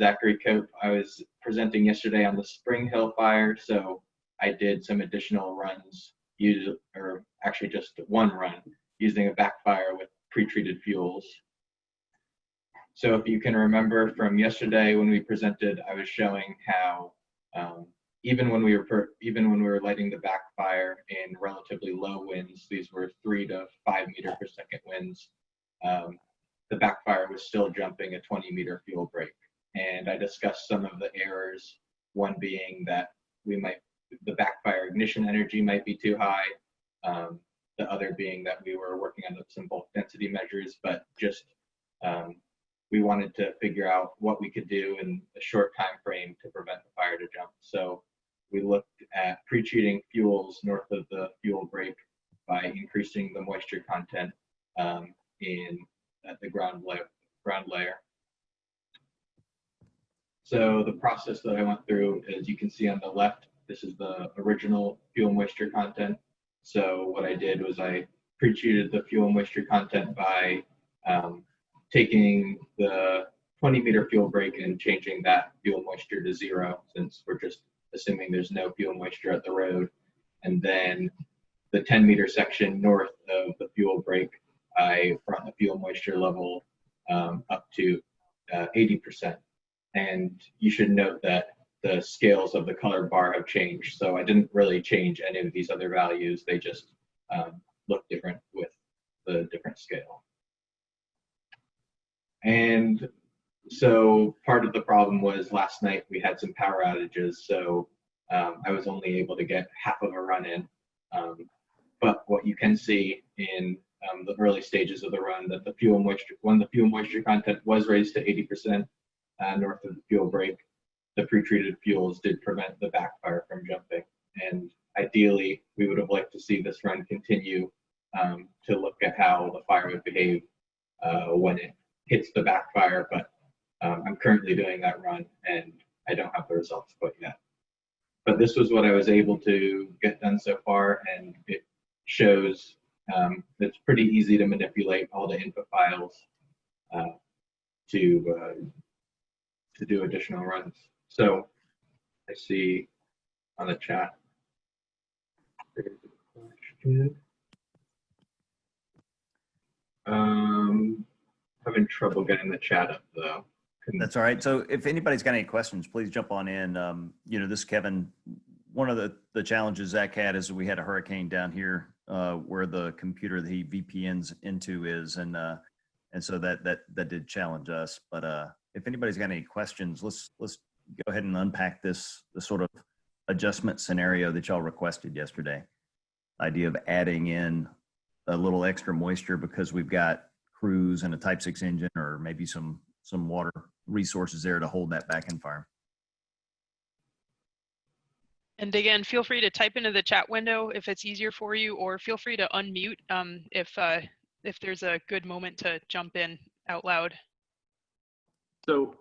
Zachary Cope. I was presenting yesterday on the Spring Hill fire, so I did some additional runs, or actually just one run, using a backfire with pre-treated fuels. So if you can remember from yesterday when we presented, I was showing how even when we were lighting the backfire in relatively low winds, these were 3 to 5 meter per second winds, the backfire was still jumping a 20 meter fuel break. And I discussed some of the errors, one being that the backfire ignition energy might be too high, the other being that we were working on some bulk density measures, but just we wanted to figure out what we could do in a short time frame to prevent the fire to jump. So we looked at pre-treating fuels north of the fuel break by increasing the moisture content at the ground layer. So the process that I went through, as you can see on the left, this is the original fuel moisture content. So what I did was I pre-treated the fuel moisture content by taking the 20 meter fuel break and changing that fuel moisture to 0, since we're just assuming there's no fuel moisture at the road. And then the 10 meter section north of the fuel break, I brought the fuel moisture level up to 80%. And you should note that the scales of the colored bar have changed. So I didn't really change any of these other values. They just look different with the different scale. And so part of the problem was last night we had some power outages, so I was only able to get half of a run in. But what you can see in the early stages of the run, that when the fuel moisture content was raised to 80% north of the fuel break, the pre-treated fuels did prevent the backfire from jumping. And ideally, we would have liked to see this run continue to look at how the fire would behave when it hits the backfire, but I'm currently doing that run and I don't have the results quite yet. But this was what I was able to get done so far, and it shows it's pretty easy to manipulate all the input files to do additional runs. So I see on the chat, there's a question. Having trouble getting the chat up though. That's all right. So if anybody's got any questions, please jump on in. You know, this is Kevin. One of the challenges Zach had is we had a hurricane down here where the computer that he VPNs into is, and so that did challenge us. But if anybody's got any questions, let's go ahead and unpack the sort of adjustment scenario that y'all requested yesterday. Idea of adding in a little extra moisture because we've got crews and a Type 6 engine, or maybe some water resources there to hold that back in fire. And again, feel free to type into the chat window if it's easier for you, or feel free to unmute if there's a good moment to jump in out loud. So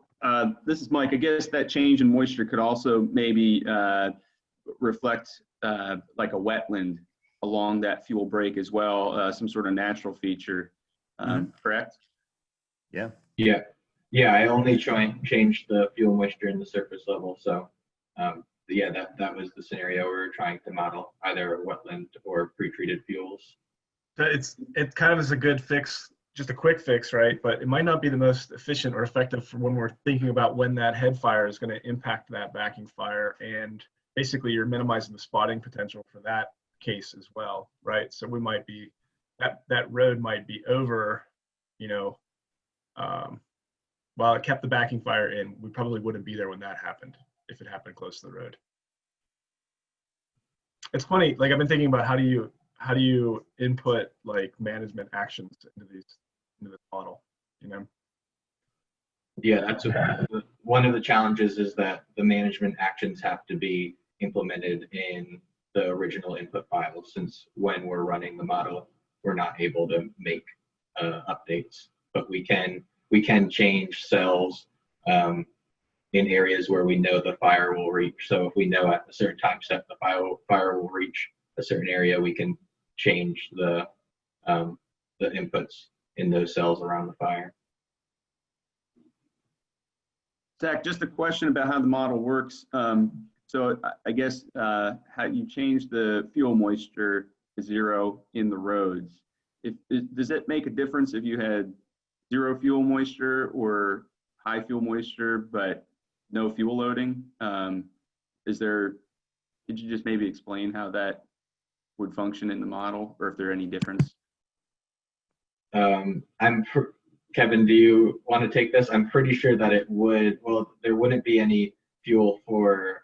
this is Mike. I guess that change in moisture could also maybe reflect like a wetland along that fuel break as well, some sort of natural feature, correct? Yeah. Yeah, I only changed the fuel moisture in the surface level. So yeah, that was the scenario we were trying to model, either a wetland or pre-treated fuels. It kind of is a good fix, just a quick fix, right? But it might not be the most efficient or effective for when we're thinking about when that head fire is going to impact that backing fire. And basically you're minimizing the spotting potential for that case as well, right? So we might be, that road might be over, you know, while it kept the backing fire in, we probably wouldn't be there when that happened, if it happened close to the road. It's funny, like I've been thinking about how do you input like management actions into this model, you know? Yeah, that's one of the challenges, is that the management actions have to be implemented in the original input files, since when we're running the model, we're not able to make updates, but we can change cells in areas where we know the fire will reach. So if we know at a certain time step the fire will reach a certain area, we can change the inputs in those cells around the fire. Zach, just a question about how the model works. So I guess how you change the fuel moisture to 0 in the roads. Does it make a difference if you had 0 fuel moisture or high fuel moisture but no fuel loading? Could you just maybe explain how that would function in the model, or if there are any difference? Kevin, do you want to take this? I'm pretty sure that it would. Well, there wouldn't be any fuel for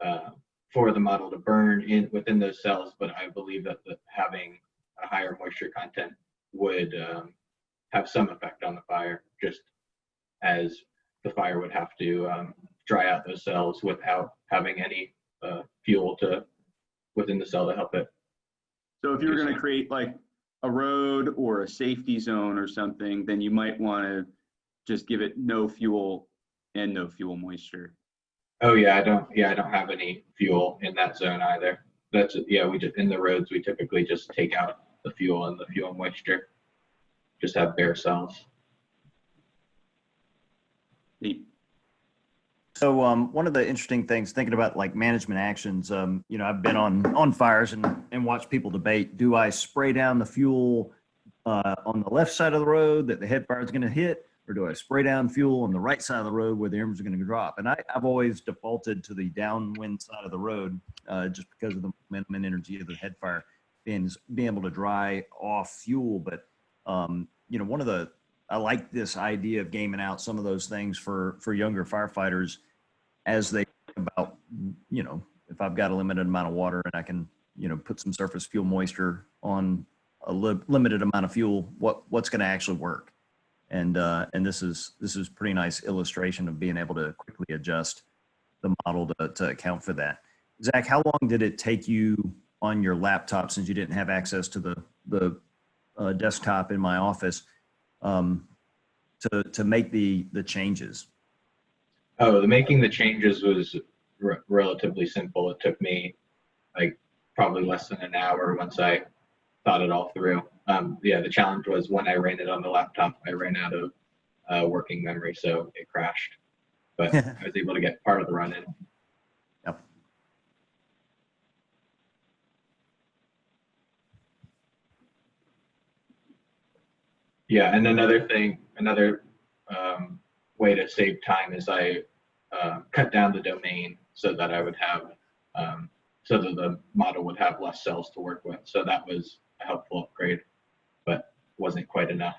the model to burn within those cells, but I believe that having a higher moisture content would have some effect on the fire, just as the fire would have to dry out those cells without having any fuel within the cell to help it. So if you're going to create like a road or a safety zone or something, then you might want to just give it no fuel and no fuel moisture. Oh yeah, I don't have any fuel in that zone either. We just, in the roads, we typically just take out the fuel and the fuel moisture. Just have bare cells. Neat. So one of the interesting things, thinking about like management actions, I've been on fires and watched people debate, do I spray down the fuel on the left side of the road that the head fire is going to hit, or do I spray down fuel on the right side of the road where the embers are going to drop? And I've always defaulted to the downwind side of the road just because of the momentum and energy of the head fire being able to dry off fuel. But, I like this idea of gaming out some of those things for younger firefighters as they think about, if I've got a limited amount of water and I can, put some surface fuel moisture on a limited amount of fuel, what's going to actually work? And this is pretty nice illustration of being able to quickly adjust the model to account for that. Zach, how long did it take you on your laptop, since you didn't have access to the desktop in my office, to make the changes? Making the changes was relatively simple. It took me like probably less than an hour once I thought it all through. The challenge was when I ran it on the laptop, I ran out of working memory, so it crashed. But I was able to get part of the run in. Yep. Yeah, and another way to save time is I cut down the domain so that I would have, so that the model would have less cells to work with. So that was a helpful upgrade, but wasn't quite enough.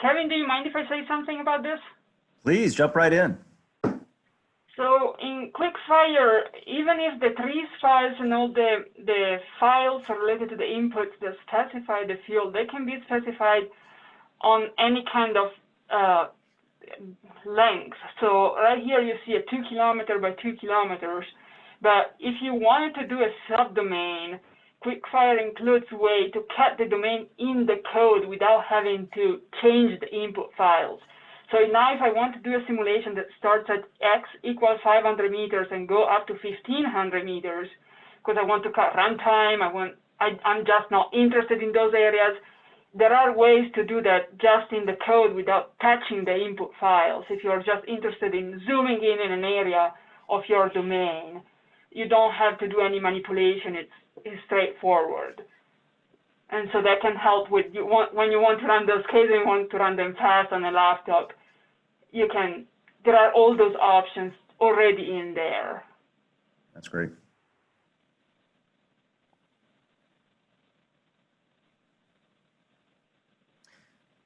Kevin, do you mind if I say something about this? Please jump right in. So in QUIC-fire, even if the trees files and all the files related to the inputs that specify the fuel, they can be specified on any kind of length. So right here you see a 2 kilometer by 2 kilometers. But if you wanted to do a subdomain, QUIC-fire includes a way to cut the domain in the code without having to change the input files. So now if I want to do a simulation that starts at x equals 500 meters and go up to 1500 meters, because I want to cut runtime, I'm just not interested in those areas, there are ways to do that just in the code without touching the input files. If you're just interested in zooming in an area of your domain, you don't have to do any manipulation. It's straightforward. And so that can help with when you want to run those cases and you want to run them fast on a laptop. There are all those options already in there. That's great.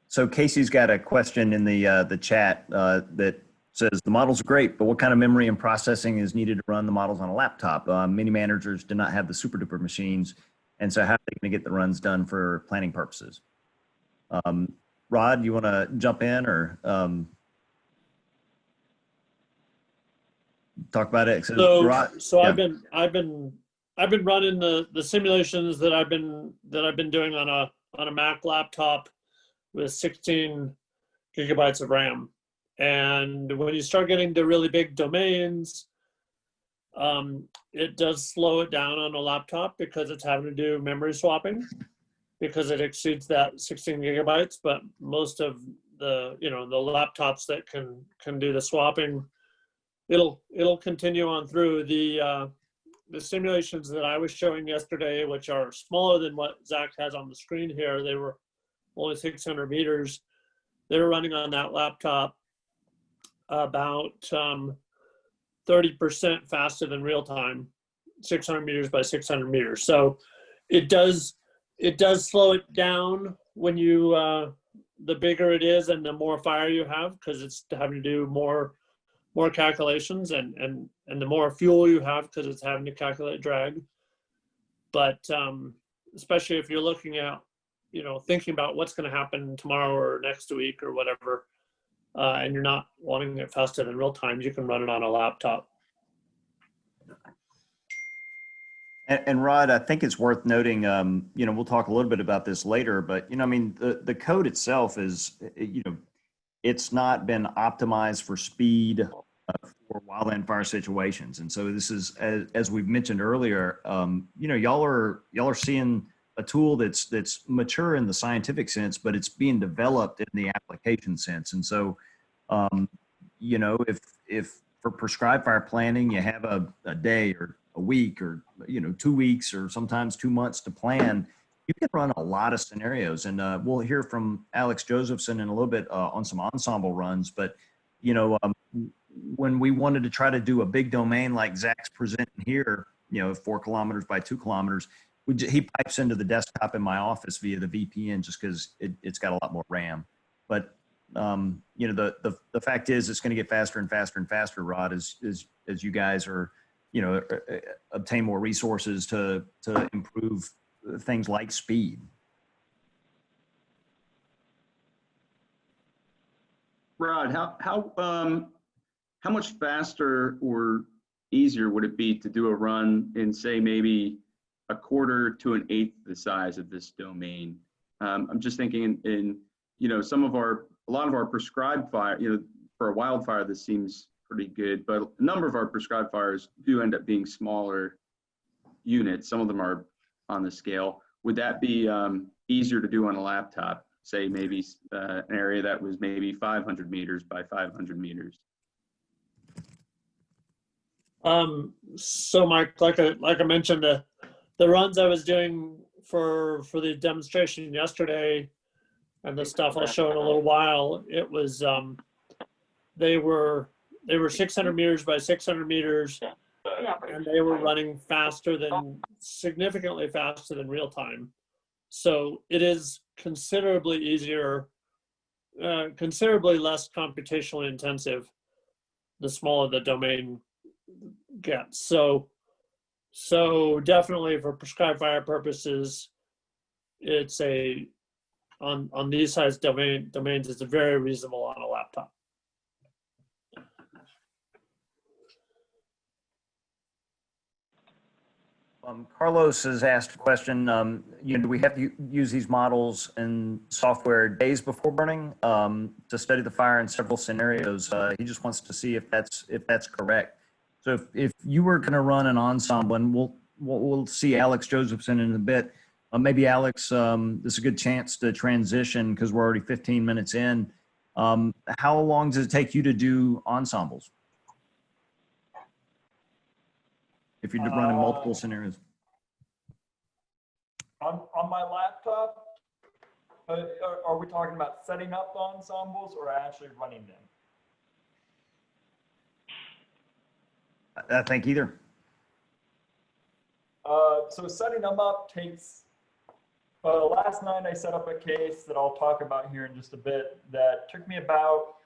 So Casey's got a question in the chat that says, the models are great, but what kind of memory and processing is needed to run the models on a laptop? Many managers do not have the super duper machines. And so how are they going to get the runs done for planning purposes? Rod, you want to jump in or talk about it? So yeah. I've been running the simulations that I've been doing on a Mac laptop with 16 gigabytes of RAM. And when you start getting to really big domains, it does slow it down on a laptop because it's having to do memory swapping. because it exceeds that 16 gigabytes. But most of the the laptops that can do the swapping, it'll continue on through. The simulations that I was showing yesterday, which are smaller than what Zach has on the screen here, they were only 600 meters. They were running on that laptop about 30% faster than real time, 600 meters by 600 meters. So it does slow it down when you the bigger it is and the more fire you have, because it's having to do more calculations, and the more fuel you have because it's having to calculate drag. But especially if you're looking at, thinking about what's going to happen tomorrow or next week or whatever, and you're not wanting it faster than real time, you can run it on a laptop. And Rod, I think it's worth noting, we'll talk a little bit about this later, but, the code itself is, it's not been optimized for speed for wildland fire situations. And so this is, as we've mentioned earlier, y'all are seeing a tool that's mature in the scientific sense, but it's being developed in the application sense. And so, if for prescribed fire planning, you have a day or a week or 2 weeks or sometimes 2 months to plan, you can run a lot of scenarios. And we'll hear from Alex Josephson in a little bit on some ensemble runs. But when we wanted to try to do a big domain like Zach's presenting here, 4 kilometers by 2 kilometers, he pipes into the desktop in my office via the VPN just because it's got a lot more RAM. But the fact is, it's going to get faster and faster and faster, Rod, as you guys are obtain more resources to improve things like speed. Rod, how much faster or easier would it be to do a run in, say, maybe a quarter to an eighth the size of this domain? I'm just thinking in a lot of our prescribed fire, for a wildfire, this seems pretty good, but a number of our prescribed fires do end up being smaller units. Some of them are on the scale. Would that be easier to do on a laptop? Say maybe an area that was maybe 500 meters by 500 meters. So Mike, like I mentioned, the runs I was doing for the demonstration yesterday and the stuff I'll show in a little while, it was they were 600 meters by 600 meters, and they were running significantly faster than real time. So it is considerably easier, considerably less computationally intensive the smaller the domain gets. So definitely for prescribed fire purposes, it's on these size domains, it's very reasonable on a laptop. Carlos has asked a question. Do we have to use these models and software days before burning to study the fire in several scenarios? He just wants to see if that's correct. So if you were going to run an ensemble, and we'll see Alex Josephson in a bit. Maybe Alex, this is a good chance to transition because we're already 15 minutes in. How long does it take you to do ensembles? If you're running multiple scenarios. On my laptop, are we talking about setting up ensembles or actually running them? I think either. So setting them up takes, last night I set up a case that I'll talk about here in just a bit that took me about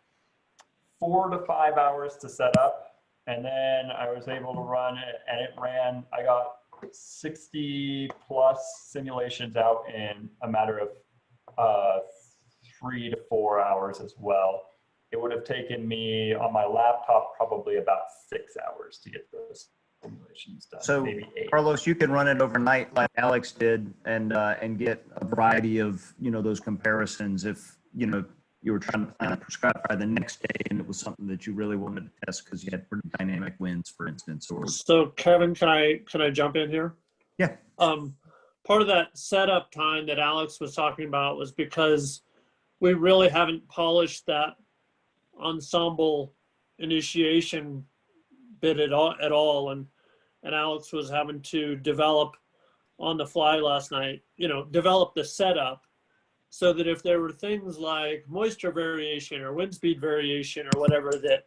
4 to 5 hours to set up. And then I was able to run it, and it ran, I got 60 plus simulations out in a matter of 3 to 4 hours as well. It would have taken me on my laptop probably about 6 hours to get those simulations done. So maybe 8. Carlos, you can run it overnight like Alex did and get a variety of, those comparisons if, you were trying to plan a prescribed fire the next day and it was something that you really wanted to test because you had pretty dynamic winds, for instance. Or So Kevin, can I jump in here? Yeah. Part part of that setup time that Alex was talking about was because we really haven't polished that ensemble initiation bit at all. And Alex was having to develop on the fly last night, develop the setup so that if there were things like moisture variation or wind speed variation or whatever that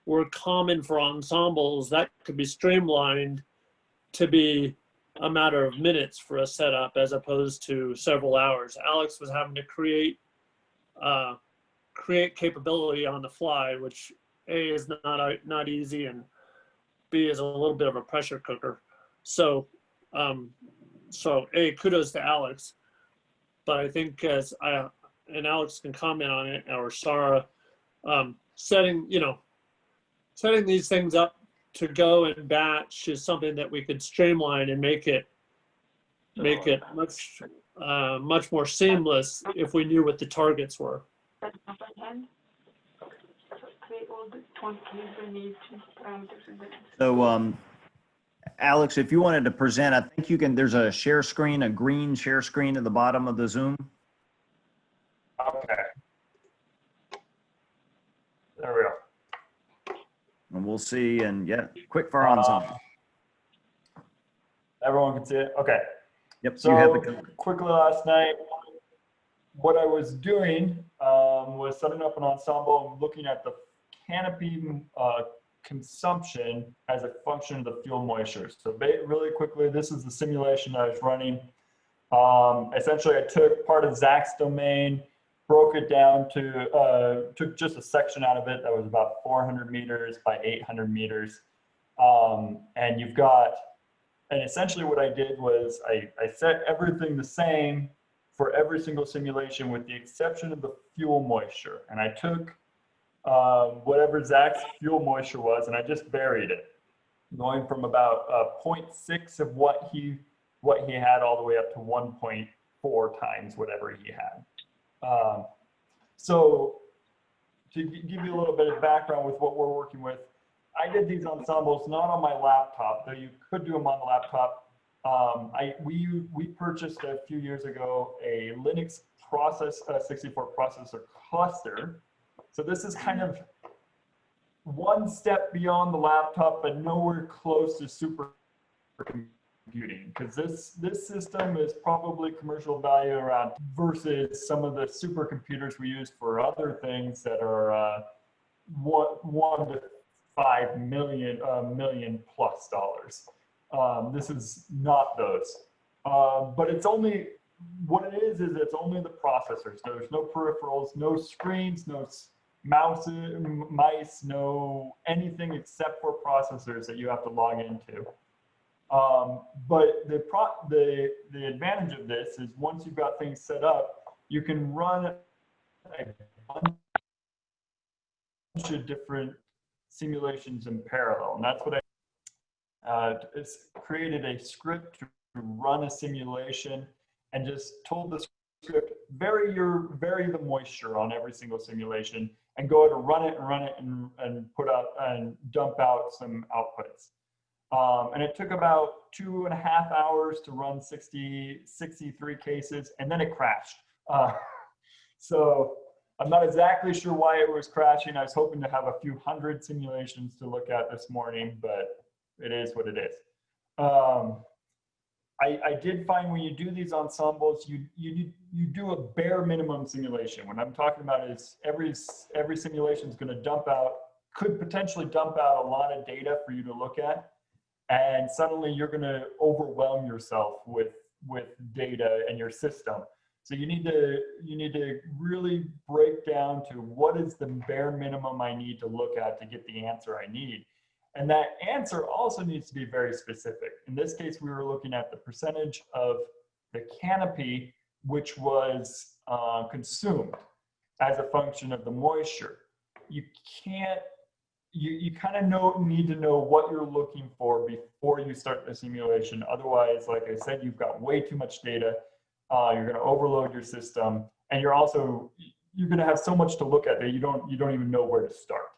were common for ensembles, that could be streamlined to be a matter of minutes for a setup as opposed to several hours. Alex was having to create capability on the fly, which A, is not easy, and B, is a little bit of a pressure cooker. So A, kudos to Alex. But I think and Alex can comment on it, or Sarah, setting these things up to go in batch is something that we could streamline and make it much more seamless if we knew what the targets were. So, Alex, if you wanted to present, I think you can, there's a share screen, a green share screen at the bottom of the Zoom. Okay. There we go. And we'll see, and yeah, QUIC-fire ensemble. Everyone can see it? Okay. Yep, So you have the quickly last night, what I was doing was setting up an ensemble and looking at the canopy consumption as a function of the fuel moisture. So really quickly, this is the simulation I was running. Essentially, I took part of Zach's domain, broke it down to, took just a section out of it that was about 400 meters by 800 meters. And you've got, and essentially what I did was I set everything the same for every single simulation with the exception of the fuel moisture. And I took whatever Zach's fuel moisture was, and I just varied it, going from about 0.6 of what he had all the way up to 1.4 times whatever he had. So to give you a little bit of background with what we're working with, I did these ensembles not on my laptop, though you could do them on the laptop. We purchased a few years ago a Linux 64 processor cluster. So this is kind of one step beyond the laptop, but nowhere close to supercomputing, because this system is probably commercial value around versus some of the supercomputers we use for other things that are $1 to $5 million plus dollars. This is not those, but it's only, what it is it's only the processors. There's no peripherals, no screens, no mice, no anything except for processors that you have to log into. But the advantage of this is once you've got things set up, you can run a bunch of different simulations in parallel, and that's what it's created a script to run a simulation, and just told the script vary the moisture on every single simulation, and go ahead and run it and put out and dump out some outputs. And it took about 2.5 hours to run 63 cases, and then it crashed. So I'm not exactly sure why it was crashing. I was hoping to have a few hundred simulations to look at this morning, but it is what it is. I did find when you do these ensembles, you do a bare minimum simulation. What I'm talking about is every simulation is going to could potentially dump out a lot of data for you to look at, and suddenly you're going to overwhelm yourself with data and your system. So you need to really break down to what is the bare minimum I need to look at to get the answer I need. And that answer also needs to be very specific. In this case, we were looking at the percentage of the canopy which was consumed as a function of the moisture. You kind of need to know what you're looking for before you start the simulation. Otherwise, like I said, you've got way too much data. You're going to overload your system, and you're going to have so much to look at that you don't even know where to start.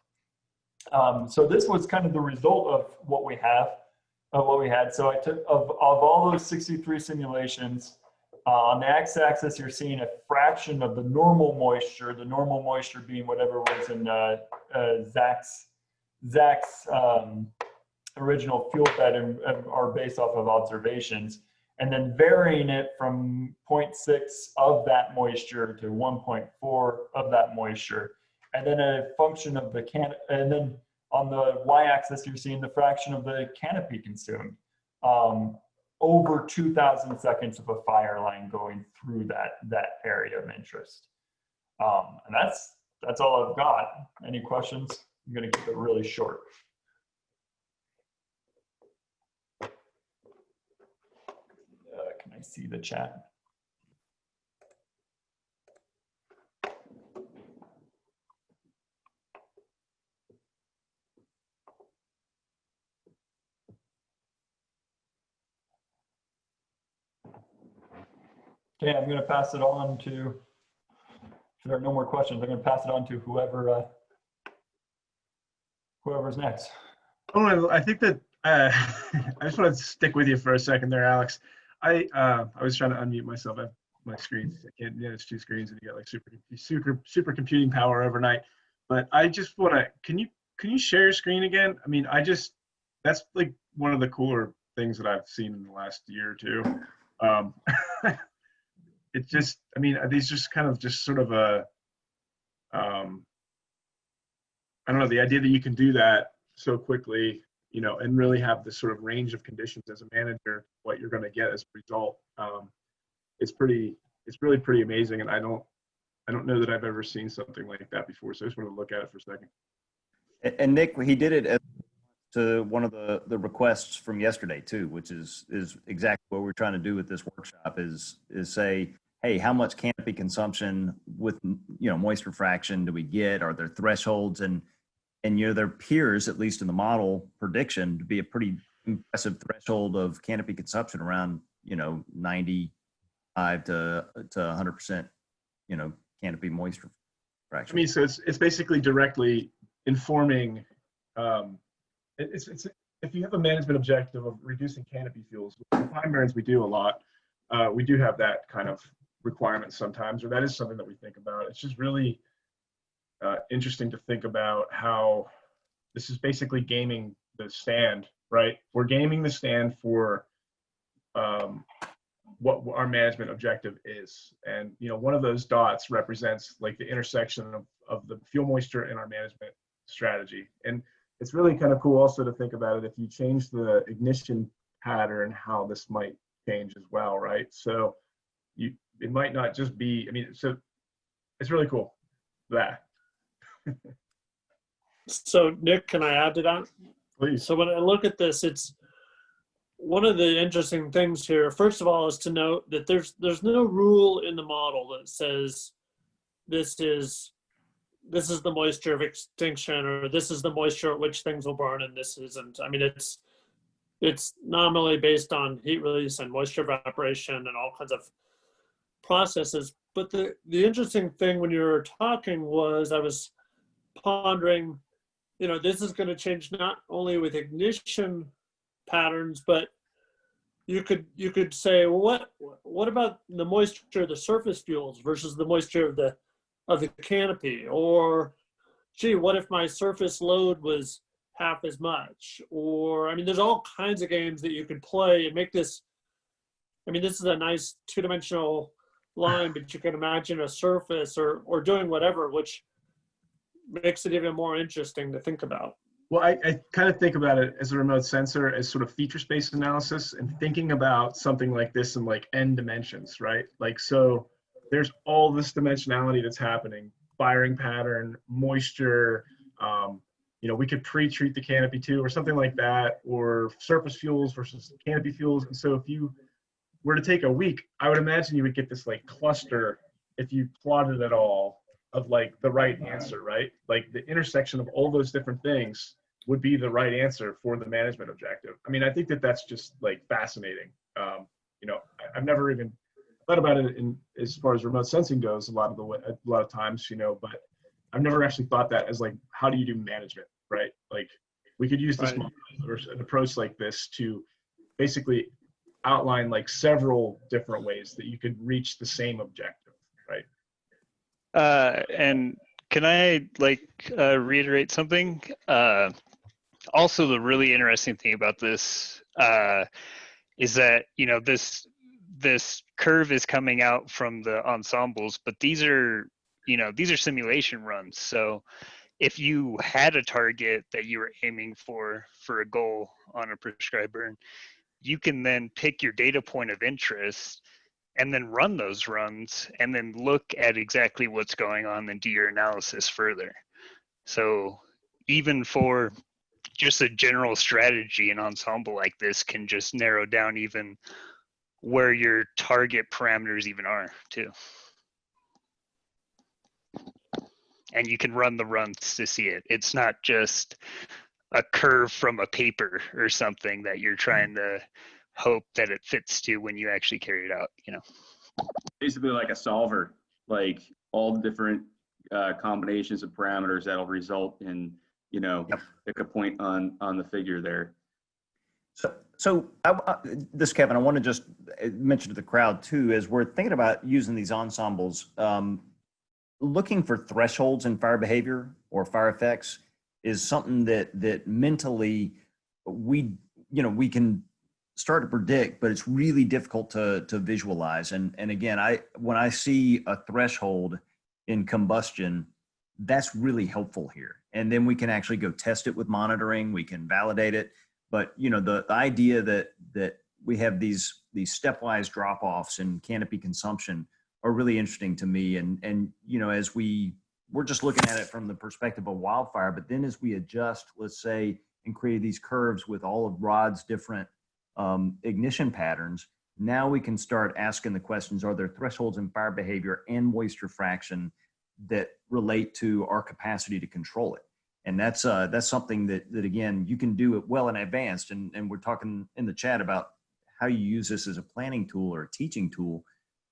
So this was kind of the result of what we have. of what we had. So I took of all those 63 simulations, on the x-axis, you're seeing a fraction of the normal moisture being whatever was in Zach's original fuel fed and are based off of observations, and then varying it from 0.6 of that moisture to 1.4 of that moisture. And then a function of the and then on the y-axis, you're seeing the fraction of the canopy consumed. Over 2,000 seconds of a fire line going through that area of interest. And that's all I've got. Any questions? I'm gonna keep it really short. Can I see the chat? Okay, I'm going to pass it on to, if there are no more questions, I'm going to pass it on to whoever's next. Oh, I think that I just want to stick with you for a second there, Alex. I was trying to unmute myself. I have my screens. I can't. Yeah, it's two screens, and you got like super computing power overnight. But I just want to. Can you share your screen again? I mean, that's like one of the cooler things that I've seen in the last year or two. It just, I mean, these just kind of just sort of a, I don't know, the idea that you can do that so quickly, you know, and really have this sort of range of conditions as a manager, what you're going to get as a result. It's really pretty amazing. And I don't know that I've ever seen something like that before. So I just want to look at it for a second. And Nick, he did it to one of the requests from yesterday too, which is exactly what we're trying to do with this workshop is say, hey, how much canopy consumption with, you know, moisture fraction do we get? Are there thresholds? And you know, there appears, at least in the model prediction, to be a pretty impressive threshold of canopy consumption around, you know, 95 to 100%, you know, canopy moisture fraction. I mean, so it's basically directly informing, it's if you have a management objective of reducing canopy fuels, with pine barrens we do a lot. We do have that kind of requirement sometimes, or that is something that we think about. It's just really interesting to think about how this is basically gaming the stand, right? We're gaming the stand for what our management objective is. And, you know, one of those dots represents like the intersection of the fuel moisture and our management strategy. And it's really kind of cool also to think about it if you change the ignition pattern, how this might change as well, right? So it might not just be, I mean, so it's really cool, that. So Nick, can I add to that? Please. So when I look at this, it's one of the interesting things here, first of all, is to note that there's no rule in the model that says this is the moisture of extinction, or this is the moisture at which things will burn and this isn't. I mean, it's nominally based on heat release and moisture evaporation and all kinds of processes. But the interesting thing when you were talking was I was pondering, you know, this is going to change not only with ignition patterns, but you could say, well, what about the moisture of the surface fuels versus the moisture of the canopy? Or, gee, what if my surface load was half as much? Or, I mean, there's all kinds of games that you could play and make this, I mean, this is a nice two-dimensional line, but you can imagine a surface or doing whatever, which makes it even more interesting to think about. Well, I kind of think about it as a remote sensor as sort of feature space analysis and thinking about something like this in like n dimensions, right? Like, so there's all this dimensionality that's happening, firing pattern, moisture, you know, we could pre-treat the canopy too, or something like that, or surface fuels versus canopy fuels. And so if you were to take a week, I would imagine you would get this like cluster if you plotted it all of like the right answer, right? Like the intersection of all those different things would be the right answer for the management objective. I mean, I think that that's just like fascinating. You know, I've never even thought about it in as far as remote sensing goes a lot of times, you know, but I've never actually thought that as like, how do you do management, right? Like, We could use this Right. model or an approach like this to basically outline like several different ways that you could reach the same objective, right? And can I reiterate something? Also, the really interesting thing about this is that this curve is coming out from the ensembles, but these are simulation runs. So if you had a target that you were aiming for a goal on a prescribed burn, you can then pick your data point of interest and then run those runs and then look at exactly what's going on and do your analysis further. So even for just a general strategy, an ensemble like this can just narrow down even where your target parameters even are too. And you can run the runs to see it. It's not just a curve from a paper or something that you're trying to hope that it fits to when you actually carry it out, Basically like a solver, like all the different combinations of parameters that'll result in, pick a point on the figure there. So this, Kevin, I want to just mention to the crowd too, as we're thinking about using these ensembles, looking for thresholds in fire behavior or fire effects is something that mentally we can start to predict, but it's really difficult to visualize. And again, when I see a threshold in combustion, that's really helpful here. And then we can actually go test it with monitoring, we can validate it. But the idea that we have these stepwise drop-offs in canopy consumption are really interesting to me. And as we're just looking at it from the perspective of wildfire, but then as we adjust, let's say, and create these curves with all of Rod's different ignition patterns, now we can start asking the questions, are there thresholds in fire behavior and moisture fraction that relate to our capacity to control it? And that's something that again, you can do it well in advance. And we're talking in the chat about how you use this as a planning tool or a teaching tool.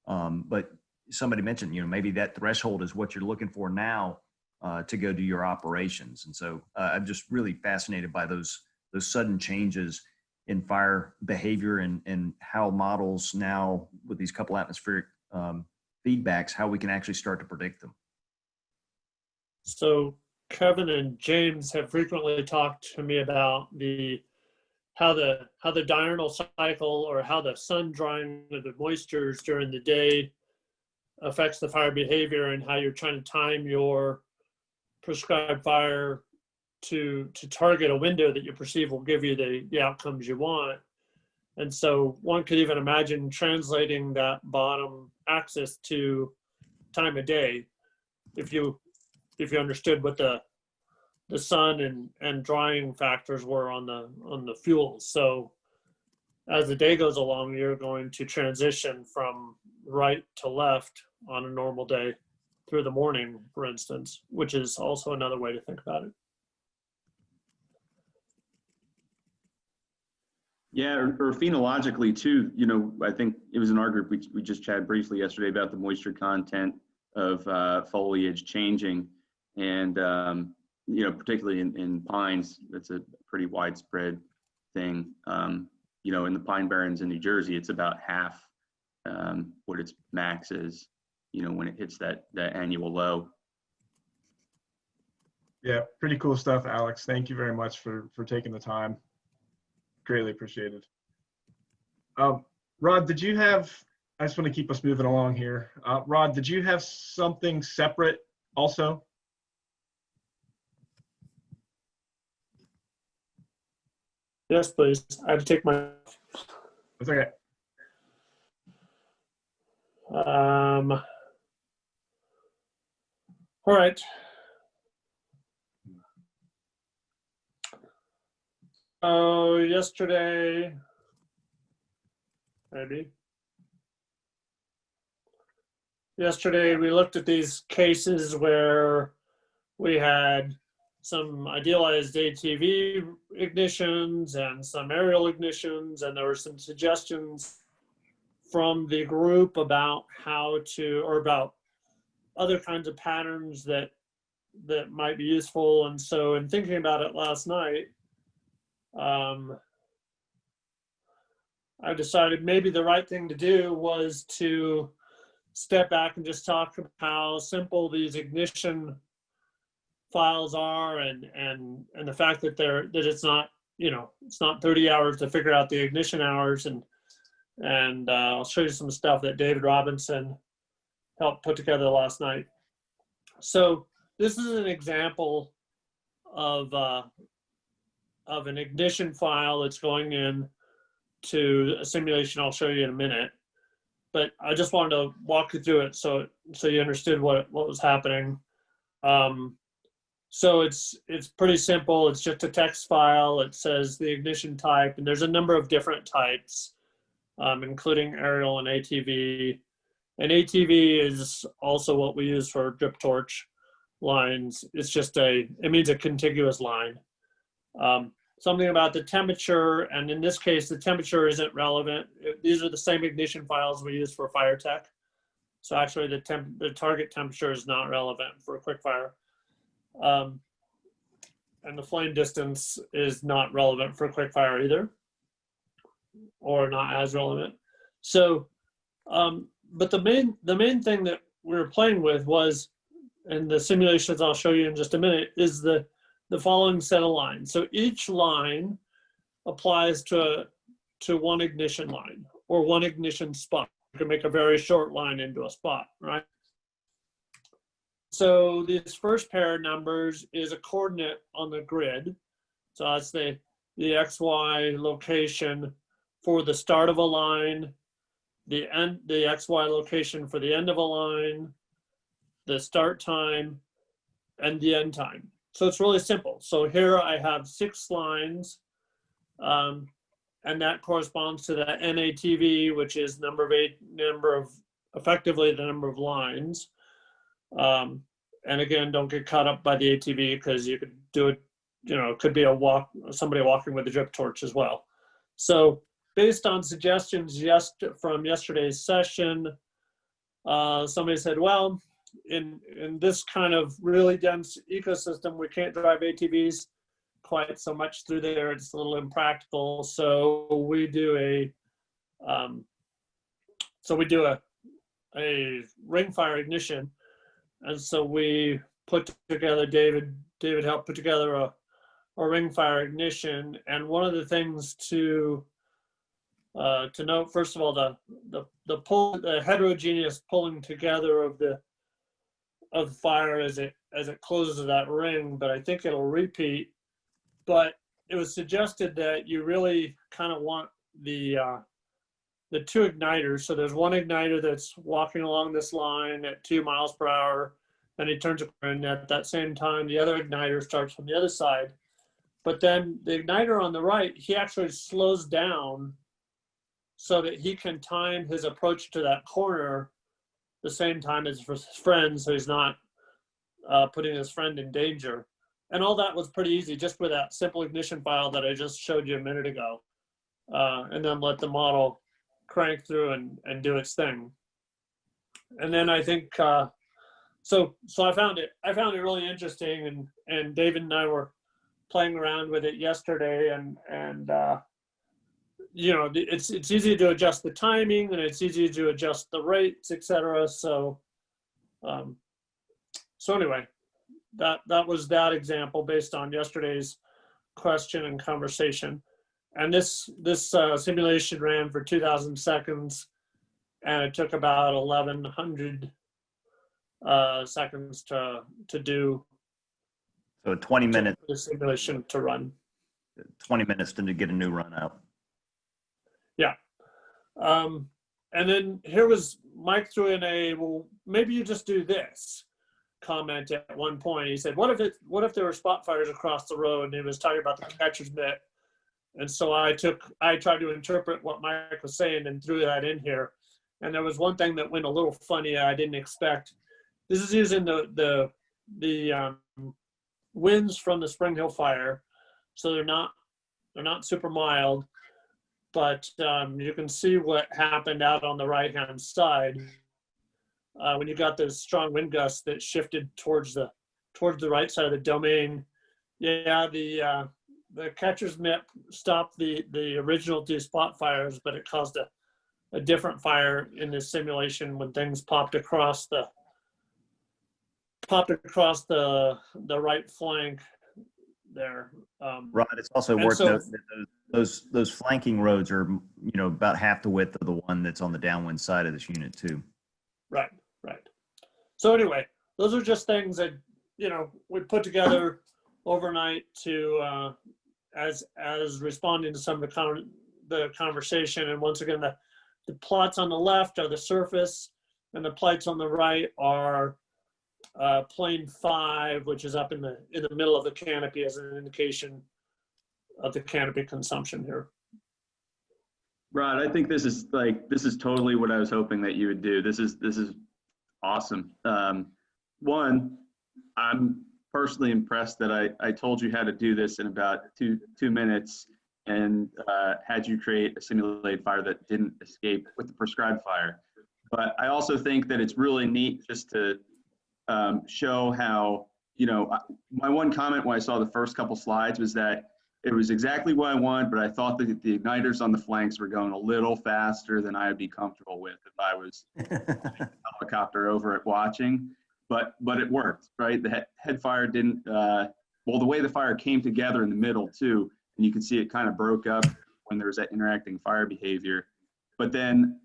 But somebody mentioned, maybe that threshold is what you're looking for now to go do your operations. And so I'm just really fascinated by those sudden changes in fire behavior and how models now with these couple atmospheric feedbacks, how we can actually start to predict them. So Kevin and James have frequently talked to me about how the diurnal cycle or how the sun drying of the moistures during the day affects the fire behavior, and how you're trying to time your prescribed fire to target a window that you perceive will give you the outcomes you want. And so one could even imagine translating that bottom axis to time of day if you understood what the sun and drying factors were on the fuels. So as the day goes along, you're going to transition from right to left on a normal day through the morning, for instance, which is also another way to think about it. Yeah, or phenologically too, I think it was in our group, we just chatted briefly yesterday about the moisture content of foliage changing. And, particularly in pines, that's a pretty widespread thing. In the pine barrens in New Jersey, it's about half what its max is, when it hits that annual low. Yeah, pretty cool stuff, Alex. Thank you very much for taking the time. Greatly appreciated. Rod, did you have, I just want to keep us moving along here. Rod, did you have something separate also? Yes, please. I have to take my. That's okay. All right. Oh, yesterday, maybe. Yesterday, we looked at these cases where we had some idealized ATV ignitions and some aerial ignitions, and there were some suggestions from the group about about other kinds of patterns that might be useful. And so in thinking about it last night, I decided maybe the right thing to do was to step back and just talk about how simple these ignition files are, and the fact that it's not, you know, it's not 30 hours to figure out the ignition hours, and I'll show you some stuff that David Robinson helped put together last night. So this is an example of an ignition file that's going in to a simulation I'll show you in a minute. But I just wanted to walk you through it so you understood what was happening. So it's pretty simple. It's just a text file. It says the ignition type, and there's a number of different types, including aerial and ATV. And ATV is also what we use for drip torch lines. It's just it means a contiguous line. Something about the temperature, and in this case, the temperature isn't relevant. These are the same ignition files we use for fire tech. So actually the target temperature is not relevant for a QUIC-fire. And the flame distance is not relevant for a QUIC-fire either, or not as relevant. So, but the main thing that we were playing with was, and the simulations I'll show you in just a minute, is the following set of lines. So each line applies to one ignition line or one ignition spot. You can make a very short line into a spot, right? So this first pair of numbers is a coordinate on the grid. So that's the XY location for the start of a line, the XY location for the end of a line, the start time, and the end time. So it's really simple. So here I have 6 lines, and that corresponds to the NATV, which is effectively the number of lines. And again, don't get caught up by the ATV, because you could do it, you know, it could be somebody walking with a drip torch as well. So based on suggestions from yesterday's session, somebody said, well, in this kind of really dense ecosystem, we can't drive ATVs quite so much through there. It's a little impractical. So we do a ring fire ignition. And so we put together, David helped put together a ring fire ignition. And one of the things to note, first of all, the heterogeneous pulling together of the fire as it closes that ring, but I think it'll repeat. But it was suggested that you really kind of want the 2 igniters. So there's one igniter that's walking along this line at 2 miles per hour, and he turns around, and at that same time, the other igniter starts from the other side. But then the igniter on the right, he actually slows down so that he can time his approach to that corner the same time as his friend, so he's not putting his friend in danger. And all that was pretty easy, just with that simple ignition file that I just showed you a minute ago. And then let the model crank through and do its thing. And then I think, so I found it really interesting, and David and I were playing around with it yesterday, and you know, it's easy to adjust the timing, and it's easy to adjust the rates, etc. So anyway, that was that example based on yesterday's question and conversation. And this simulation ran for 2,000 seconds, and it took about 1,100 seconds to do. So 20 minutes. The simulation to run. 20 minutes to get a new run out. Yeah. And then here was Mike threw in well, maybe you just do this comment at one point. He said, what if there were spot fires across the road? And he was talking about the catcher's mitt. And so I tried to interpret what Mike was saying and threw that in here. And there was one thing that went a little funny I didn't expect. This is using the winds from the Spring Hill fire. So they're not super mild, but you can see what happened out on the right-hand side when you got those strong wind gusts that shifted towards the right side of the domain. Yeah, the the catcher's mitt stopped the original 2 spot fires, but it caused a different fire in this simulation when things popped across the right flank there. Rod, it's also And worth so- noting that those flanking roads are, you know, about half the width of the one that's on the downwind side of this unit too. Right. So anyway, those are just things that, you know, we put together overnight to as responding to some of the conversation. And once again, the plots on the left are the surface, and the plots on the right are plane 5, which is up in the middle of the canopy as an indication of the canopy consumption here. Rod, I think this is totally what I was hoping that you would do. This is awesome. One, I'm personally impressed that I told you how to do this in about two minutes and had you create a simulated fire that didn't escape with the prescribed fire. But I also think that it's really neat just to show how, you know, my one comment when I saw the first couple slides was that it was exactly what I wanted, but I thought that the igniters on the flanks were going a little faster than I would be comfortable with if I was helicopter over it watching. But it worked, right? The head fire didn't, well, the way the fire came together in the middle too, and you can see it kind of broke up when there was that interacting fire behavior. But then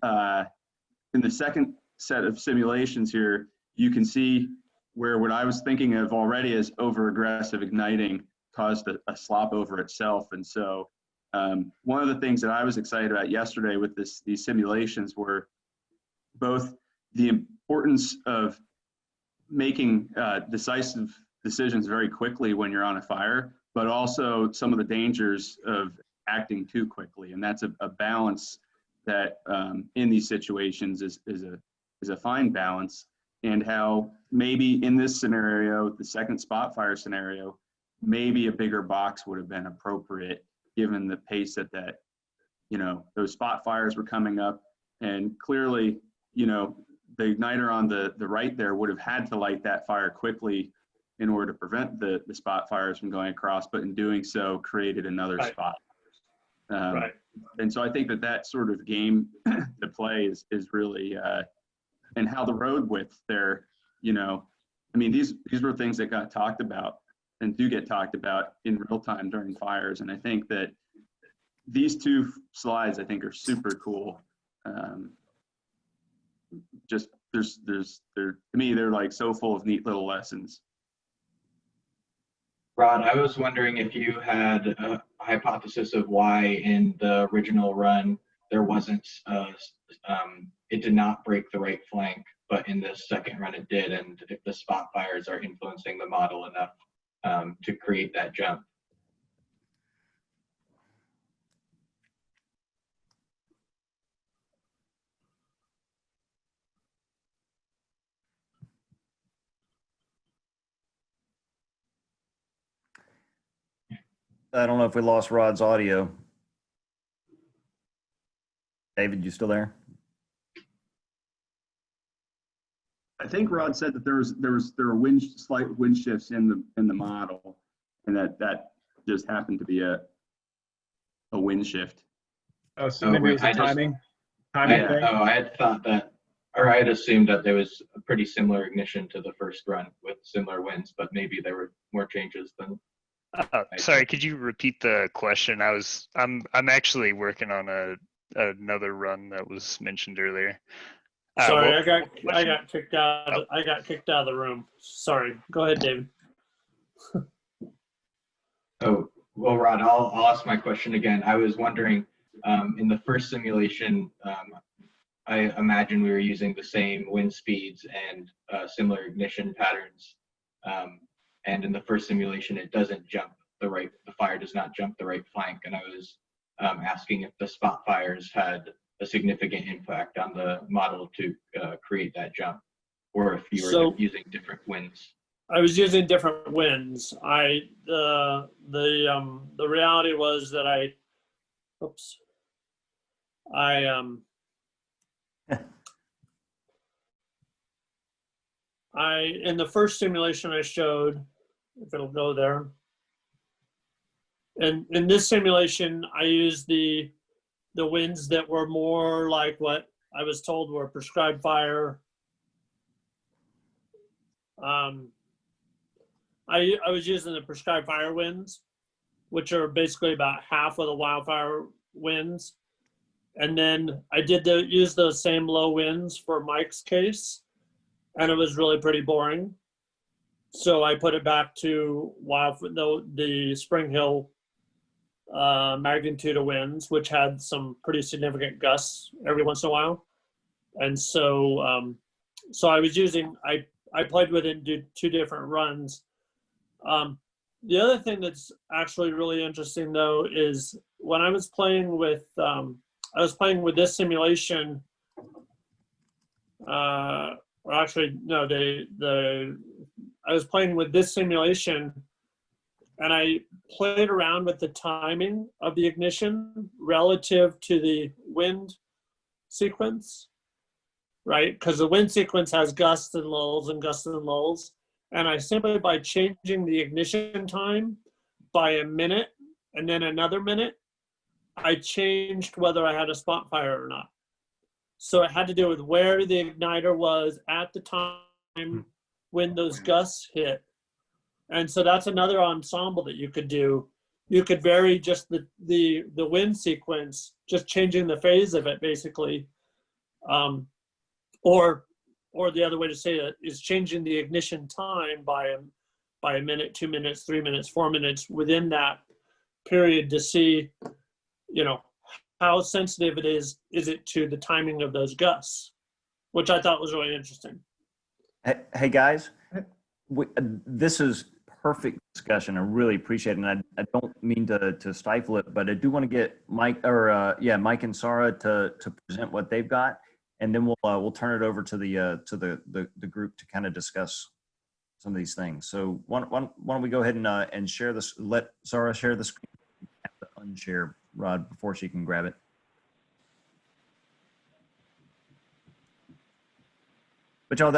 in the second set of simulations here, you can see where what I was thinking of already as over-aggressive igniting caused a slop over itself. And so one of the things that I was excited about yesterday with these simulations were both the importance of making decisive decisions very quickly when you're on a fire, but also some of the dangers of acting too quickly. And that's a balance that in these situations is a fine balance. And how maybe in this scenario, the second spot fire scenario, maybe a bigger box would have been appropriate given the pace that you know, those spot fires were coming up. And clearly, you know, the igniter on the right there would have had to light that fire quickly in order to prevent the spot fires from going across, but in doing so created another Right. spot. Right. And so I think that sort of game to play is really, and how the road width there, you know, I mean, these were things that got talked about and do get talked about in real time during fires. And I think that these two slides, I think, are super cool. Just to me, they're like so full of neat little lessons. Rod, I was wondering if you had a hypothesis of why in the original run there wasn't, it did not break the right flank, but in the second run it did, and if the spot fires are influencing the model enough to create that jump. I don't know if we lost Rod's audio. David, you still there? I think Rod said that there were slight wind shifts in the model, and that just happened to be a wind shift. Oh, so maybe it was a timing thing? Oh, I had thought that, or I had assumed that there was a pretty similar ignition to the first run with similar winds, but maybe there were more changes than. Sorry, could you repeat the question? I'm actually working on another run that was mentioned earlier. Sorry, I got kicked out. I got kicked out of the room. Sorry. Go ahead, David. Oh, well, Rod, I'll ask my question again. I was wondering, in the first simulation, I imagine we were using the same wind speeds and similar ignition patterns. And in the first simulation, it doesn't jump the fire does not jump the right flank. And I was asking if the spot fires had a significant impact on the model to create that jump, or if you were using different winds. I was using different winds. The reality was that in the first simulation I showed, if it'll go there, And in this simulation, I used the winds that were more like what I was told were prescribed fire. I was using the prescribed fire winds, which are basically about half of the wildfire winds. And then I did use those same low winds for Mike's case, and it was really pretty boring. So I put it back to the Spring Hill magnitude of winds, which had some pretty significant gusts every once in a while. And so, so I was using, I played with it and did 2 different runs. The other thing that's actually really interesting though is when I was playing with this simulation. I was playing with this simulation, and I played around with the timing of the ignition relative to the wind sequence, right? Because the wind sequence has gusts and lulls and gusts and lulls. And I simply, by changing the ignition time by a minute and then another minute, I changed whether I had a spot fire or not. So it had to do with where the igniter was at the time when those gusts hit. And so that's another ensemble that you could do. You could vary just the wind sequence, just changing the phase of it basically. Or the other way to say it is changing the ignition time by a minute, 2 minutes, 3 minutes, 4 minutes within that period to see, you know, how sensitive it is it to the timing of those gusts, which I thought was really interesting. Hey guys, this is perfect discussion. I really appreciate it. And I don't mean to stifle it, but I do want to get Mike and Sarah to present what they've got. And then we'll turn it over to the group to kind of discuss some of these things. So why don't we go ahead and share this? Let Sarah share the screen. Have to unshare Rod before she can grab it. But y'all,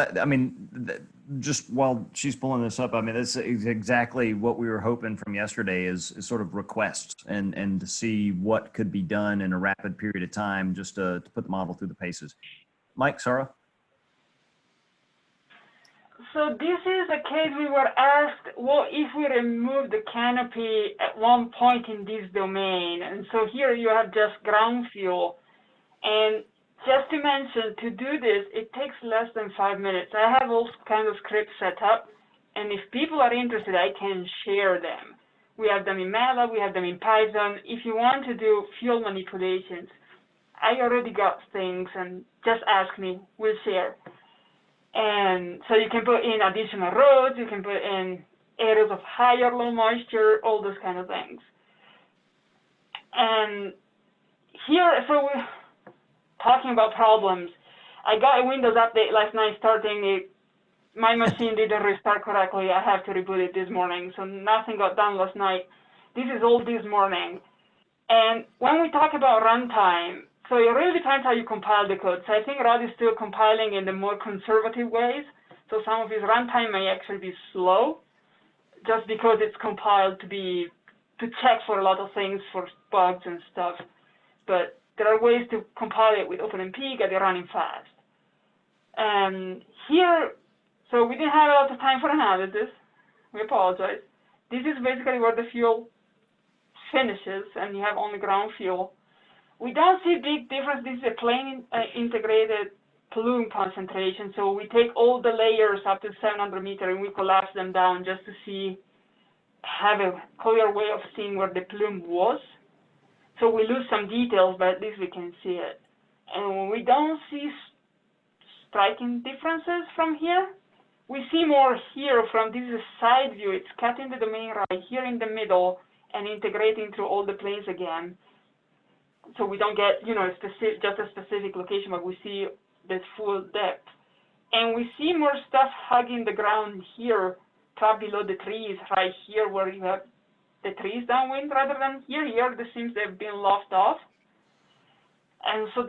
just while she's pulling this up, I mean, this is exactly what we were hoping from yesterday is sort of requests and to see what could be done in a rapid period of time just to put the model through the paces. Mike, Sarah? So this is a case we were asked, what if we remove the canopy at one point in this domain? And so here you have just ground fuel. And just to mention, to do this, it takes less than 5 minutes. I have all kinds of scripts set up, and if people are interested, I can share them. We have them in MATLAB, we have them in Python. If you want to do fuel manipulations, I already got things, and just ask me, we'll share. And so you can put in additional roads, you can put in areas of high or low moisture, all those kind of things. And here, so we're talking about problems. I got a Windows update last night starting it. My machine didn't restart correctly. I have to reboot it this morning, so nothing got done last night. This is all this morning. And when we talk about runtime, so it really depends how you compile the code. So I think Rod is still compiling in the more conservative ways. So some of his runtime may actually be slow, just because it's compiled to check for a lot of things, for bugs and stuff. But there are ways to compile it with OpenMP, get it running fast. And here, so we didn't have a lot of time for analysis. We apologize. This is basically where the fuel finishes, and you have only ground fuel. We don't see big difference. This is a plain integrated plume concentration. So we take all the layers up to 700 meters and we collapse them down just to have a clear way of seeing where the plume was. So we lose some details, but at least we can see it. And we don't see striking differences from here. We see more here from this side view. It's cutting the domain right here in the middle and integrating through all the planes again. So we don't get, just a specific location, but we see the full depth. And we see more stuff hugging the ground here, trapped below the trees, right here where you have the trees downwind rather than here. Here, this seems they've been lopped off. And so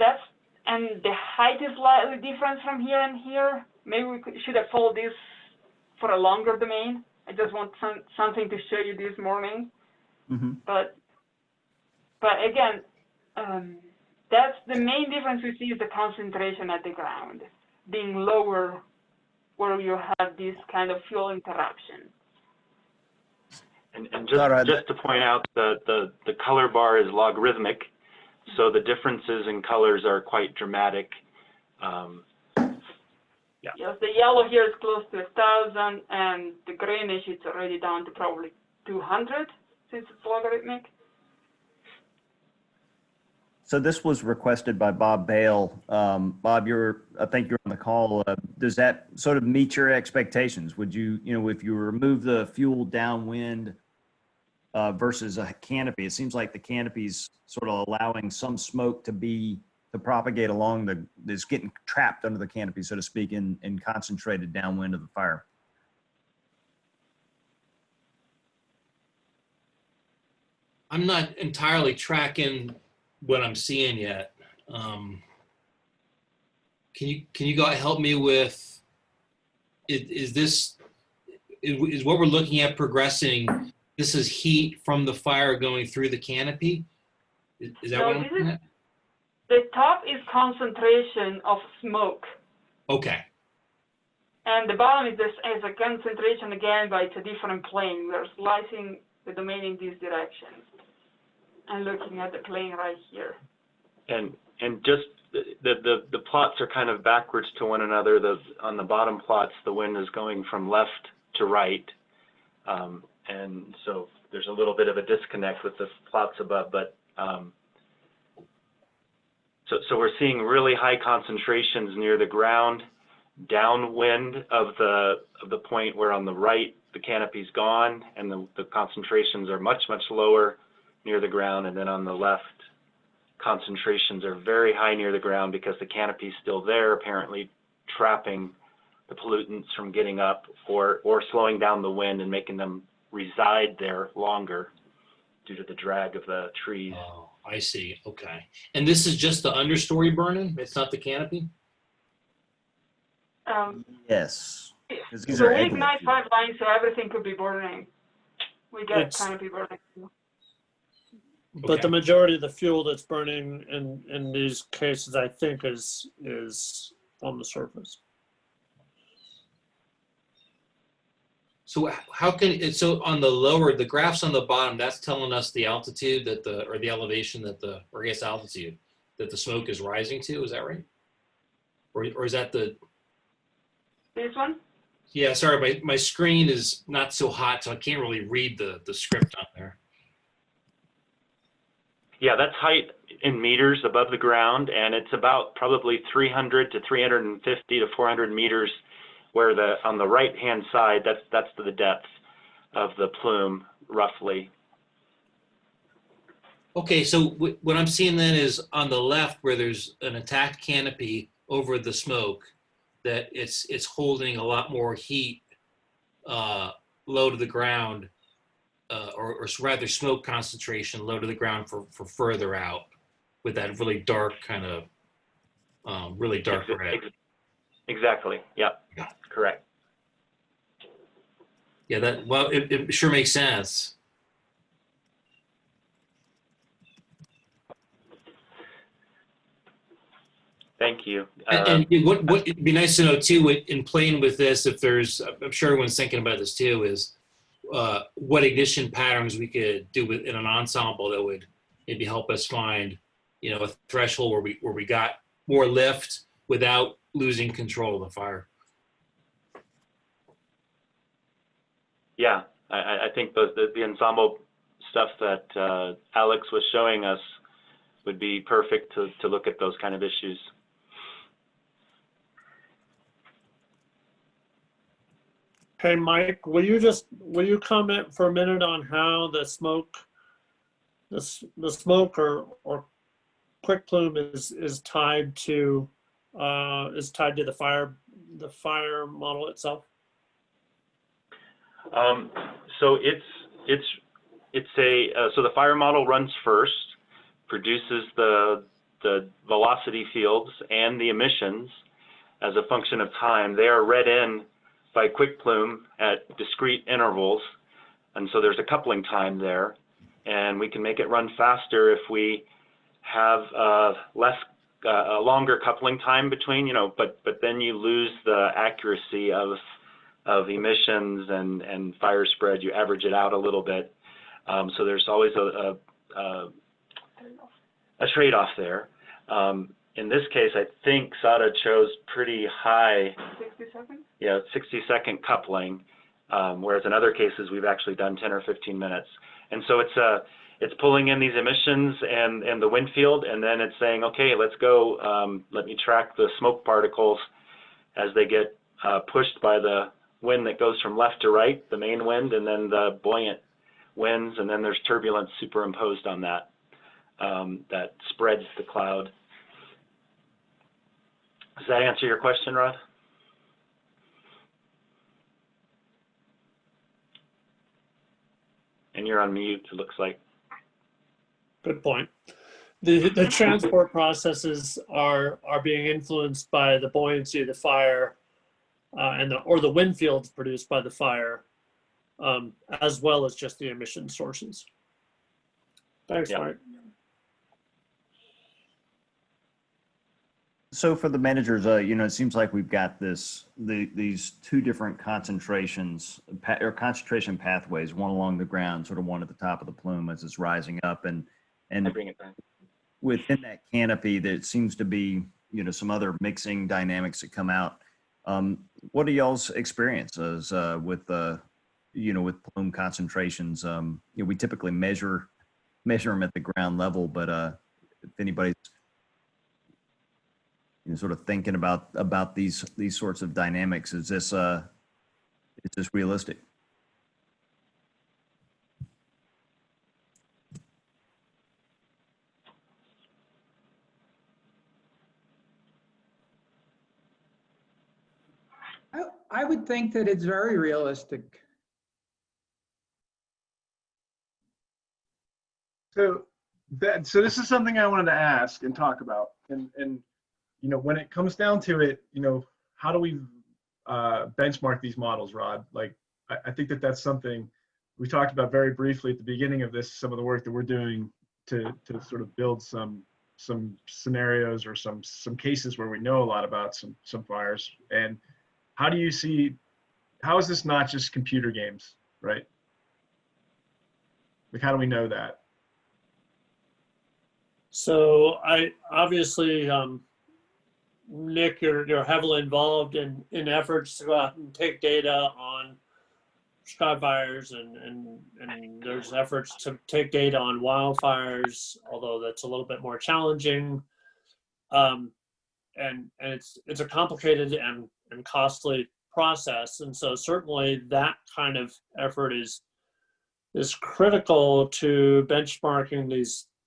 and the height is slightly different from here and here. Maybe we should have followed this for a longer domain. I just want something to show you this morning. Mm-hmm. But again, that's the main difference we see is the concentration at the ground being lower where you have this kind of fuel interruption. And just to point out, the color bar is logarithmic, so the differences in colors are quite dramatic. Yeah. Yes, the yellow here is close to 1,000, and the greenish it's already down to probably 200 since it's logarithmic. So this was requested by Bob Bale. Bob, I think you're on the call. Does that sort of meet your expectations? Would you, if you remove the fuel downwind versus a canopy, it seems like the canopy's sort of allowing some smoke to propagate along that's getting trapped under the canopy, so to speak, in concentrated downwind of the fire. I'm not entirely tracking what I'm seeing yet. Can you go help me with, is what we're looking at progressing, this is heat from the fire going through the canopy? Is that what I'm looking at? The top is concentration of smoke. Okay. And the bottom is a concentration again, but it's a different plane. We're slicing the domain in this direction and looking at the plane right here. And just the plots are kind of backwards to one another. On the bottom plots, the wind is going from left to right. And so there's a little bit of a disconnect with the plots above, but so we're seeing really high concentrations near the ground, downwind of the point where on the right the canopy's gone, and the concentrations are much lower near the ground, and then on the left, concentrations are very high near the ground because the canopy's still there, apparently trapping the pollutants from getting up or slowing down the wind and making them reside there longer due to the drag of the trees. Oh, I see. Okay. And this is just the understory burning? It's not the canopy? Yes. These So are we exit ignite fuel. 5 lines, so everything could be burning. We get canopy burning. But the majority of the fuel that's burning in these cases, I think, is on the surface. So how can so on the lower, the graphs on the bottom, that's telling us the altitude or the elevation or I guess altitude that the smoke is rising to, is that right? Or is that this one? Yeah, sorry, my screen is not so hot, so I can't really read the script on there. Yeah, that's height in meters above the ground, and it's about probably 300 to 350 to 400 meters where on the right-hand side, that's the depth of the plume, roughly. Okay, so what I'm seeing then is on the left where there's an attacked canopy over the smoke, that it's holding a lot more heat low to the ground, or rather smoke concentration low to the ground for further out with that really dark kind of, really dark red. Exactly, yep, Yeah. Correct. Yeah, well, it sure makes sense. Thank you. And what it'd be nice to know too, in playing with this, if there's, I'm sure everyone's thinking about this too, is what ignition patterns we could do in an ensemble that would maybe help us find, a threshold where we got more lift without losing control of the fire. Yeah, I think the ensemble stuff that Alex was showing us would be perfect to look at those kind of issues. Hey, Mike, will you comment for a minute on how the smoke or quick plume is tied to the fire model itself? So so the fire model runs first, produces the velocity fields and the emissions as a function of time. They are read in by QUIC-plume at discrete intervals, and so there's a coupling time there. and we can make it run faster if we have a longer coupling time between, but then you lose the accuracy of emissions and fire spread. You average it out a little bit. So there's always a trade-off there. In this case, I think SADA chose pretty high, 60 seconds? Yeah, 60-second coupling, whereas in other cases we've actually done 10 or 15 minutes. And so it's pulling in these emissions and the wind field, and then it's saying, okay, let's go. Let me track the smoke particles as they get pushed by the wind that goes from left to right, the main wind, and then the buoyant winds, and then there's turbulence superimposed on that that spreads the cloud. Does that answer your question, Rod? And you're on mute, it looks like. Good point. The transport processes are being influenced by the buoyancy of the fire or the wind fields produced by the fire, as well as just the emission sources. Thanks, Yeah. Mike. So for the managers, it seems like we've got these two different concentrations or concentration pathways, one along the ground, sort of one at the top of the plume as it's rising up, and I bring it back. within that canopy, there seems to be some other mixing dynamics that come out. What are y'all's experiences with plume concentrations? We typically measure them at the ground level, but if anybody's sort of thinking about these sorts of dynamics, is this realistic? I would think that it's very realistic. So this is something I wanted to ask and talk about. And when it comes down to it, how do we benchmark these models, Rod? Like, I think that's something we talked about very briefly at the beginning of this, some of the work that we're doing to sort of build some scenarios or some cases where we know a lot about some fires. And how is this not just computer games, right? Like, how do we know that? So obviously, Nick, you're heavily involved in efforts to go out and take data on sky fires, and there's efforts to take data on wildfires, although that's a little bit more challenging. And it's a complicated and costly process, and so certainly that kind of effort is critical to benchmarking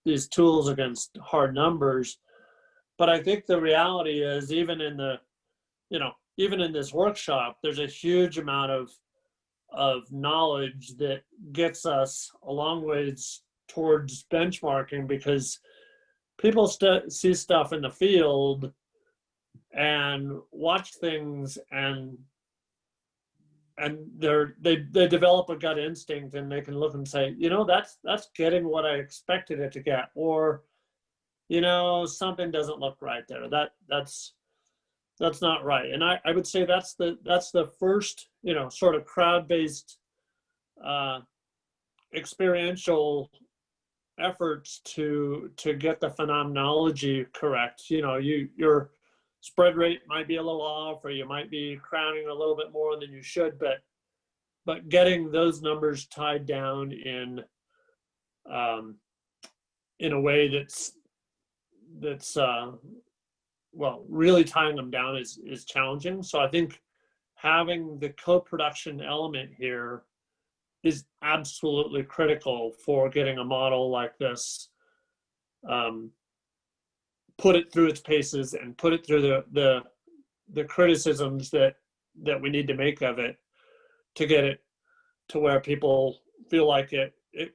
these tools against hard numbers. But I think the reality is, even in this workshop, there's a huge amount of knowledge that gets us a long ways towards benchmarking, because people see stuff in the field and watch things, and they develop a gut instinct, and they can look and say, that's getting what I expected it to get, or something doesn't look right there. That's not right. And I would say that's the first sort of crowd-based experiential efforts to get the phenomenology correct. Your spread rate might be a little off, or you might be crowning a little bit more than you should, but getting those numbers tied down in a way that's really tying them down is challenging. So I think having the co-production element here is absolutely critical for getting a model like this put it through its paces and put it through the criticisms that we need to make of it, to get it to where people feel like it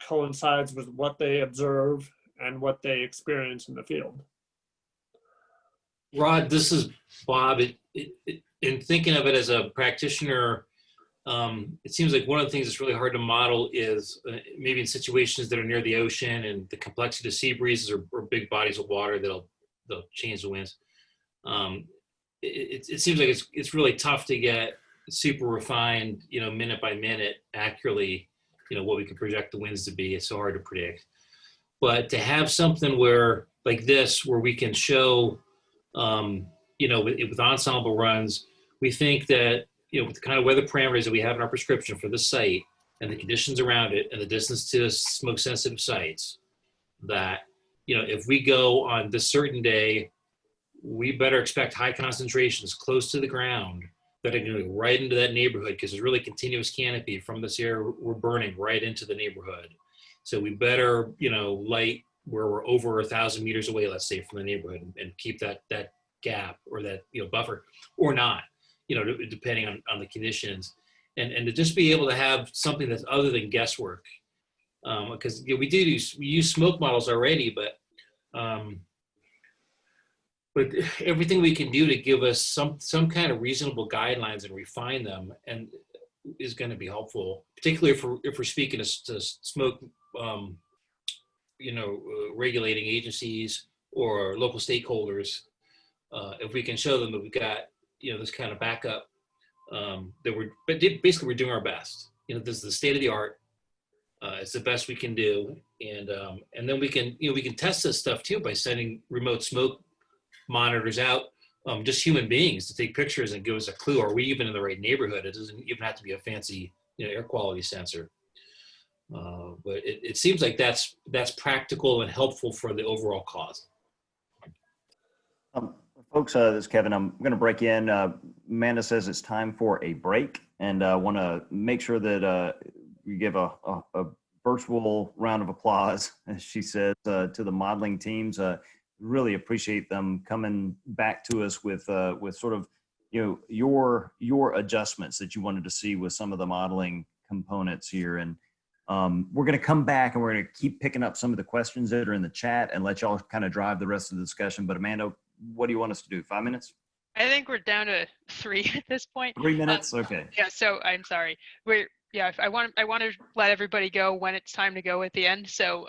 coincides with what they observe and what they experience in the field. Rod, this is Bob. In thinking of it as a practitioner, It seems like one of the things that's really hard to model is maybe in situations that are near the ocean and the complexity of sea breezes or big bodies of water they'll change the winds. It seems like it's really tough to get super refined, minute by minute accurately, what we can project the winds to be. It's so hard to predict. But to have something where like this, where we can show, with ensemble runs, we think that, with the kind of weather parameters that we have in our prescription for the site and the conditions around it and the distance to smoke sensitive sites, that, if we go on this certain day, we better expect high concentrations close to the ground that are going to go right into that neighborhood, because there's really continuous canopy from this area we're burning right into the neighborhood. So we better, light where we're over 1,000 meters away, let's say, from the neighborhood, and keep that gap or that buffer, or not, depending on the conditions, and to just be able to have something that's other than guesswork, because we use smoke models already, but everything we can do to give us some kind of reasonable guidelines and refine them and is going to be helpful, particularly if we're speaking to smoke, regulating agencies or local stakeholders. If we can show them that we've got, this kind of backup, basically we're doing our best. This is the state of the art. It's the best we can do, and then we can test this stuff too by sending remote smoke monitors out, just human beings to take pictures and give us a clue. Are we even in the right neighborhood? It doesn't even have to be a fancy, air quality sensor. But it seems like that's practical and helpful for the overall cause. Folks, this is Kevin. I'm going to break in. Amanda says it's time for a break, and I want to make sure that you give a virtual round of applause, as she says, to the modeling teams. Really appreciate them coming back to us with sort of, your adjustments that you wanted to see with some of the modeling components here. And we're going to come back and we're going to keep picking up some of the questions that are in the chat and let y'all kind of drive the rest of the discussion. But Amanda, what do you want us to do? 5 minutes? I think we're down to 3 at this point. 3 minutes? Okay. Yeah, so I'm sorry. I want to let everybody go when it's time to go at the end. So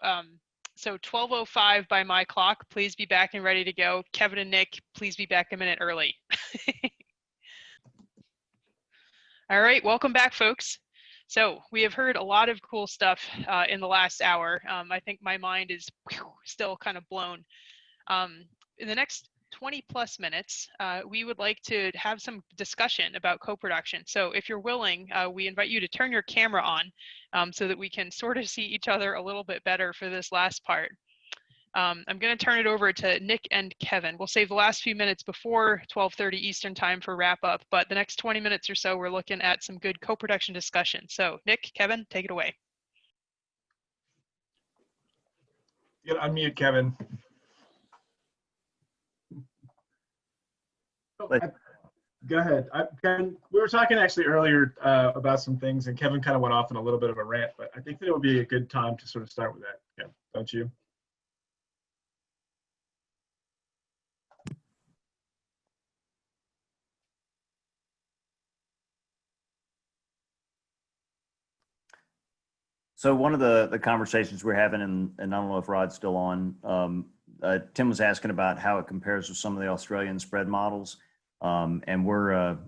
12:05 by my clock, please be back and ready to go. Kevin and Nick, please be back a minute early. All right, welcome back, folks. So we have heard a lot of cool stuff in the last hour. I think my mind is still kind of blown. In the next 20 plus minutes, we would like to have some discussion about co-production. So if you're willing, we invite you to turn your camera on so that we can sort of see each other a little bit better for this last part. I'm going to turn it over to Nick and Kevin. We'll save the last few minutes before 12:30 Eastern time for wrap up, but the next 20 minutes or so, we're looking at some good co-production discussion. So Nick, Kevin, take it away. You gotta unmute, Kevin. Go ahead. Kevin, we were talking actually earlier about some things, and Kevin kind of went off in a little bit of a rant, but I think that it would be a good time to sort of start with that. Yeah, don't you? So one of the conversations we're having, and I don't know if Rod's still on, Tim was asking about how it compares with some of the Australian spread models. And we're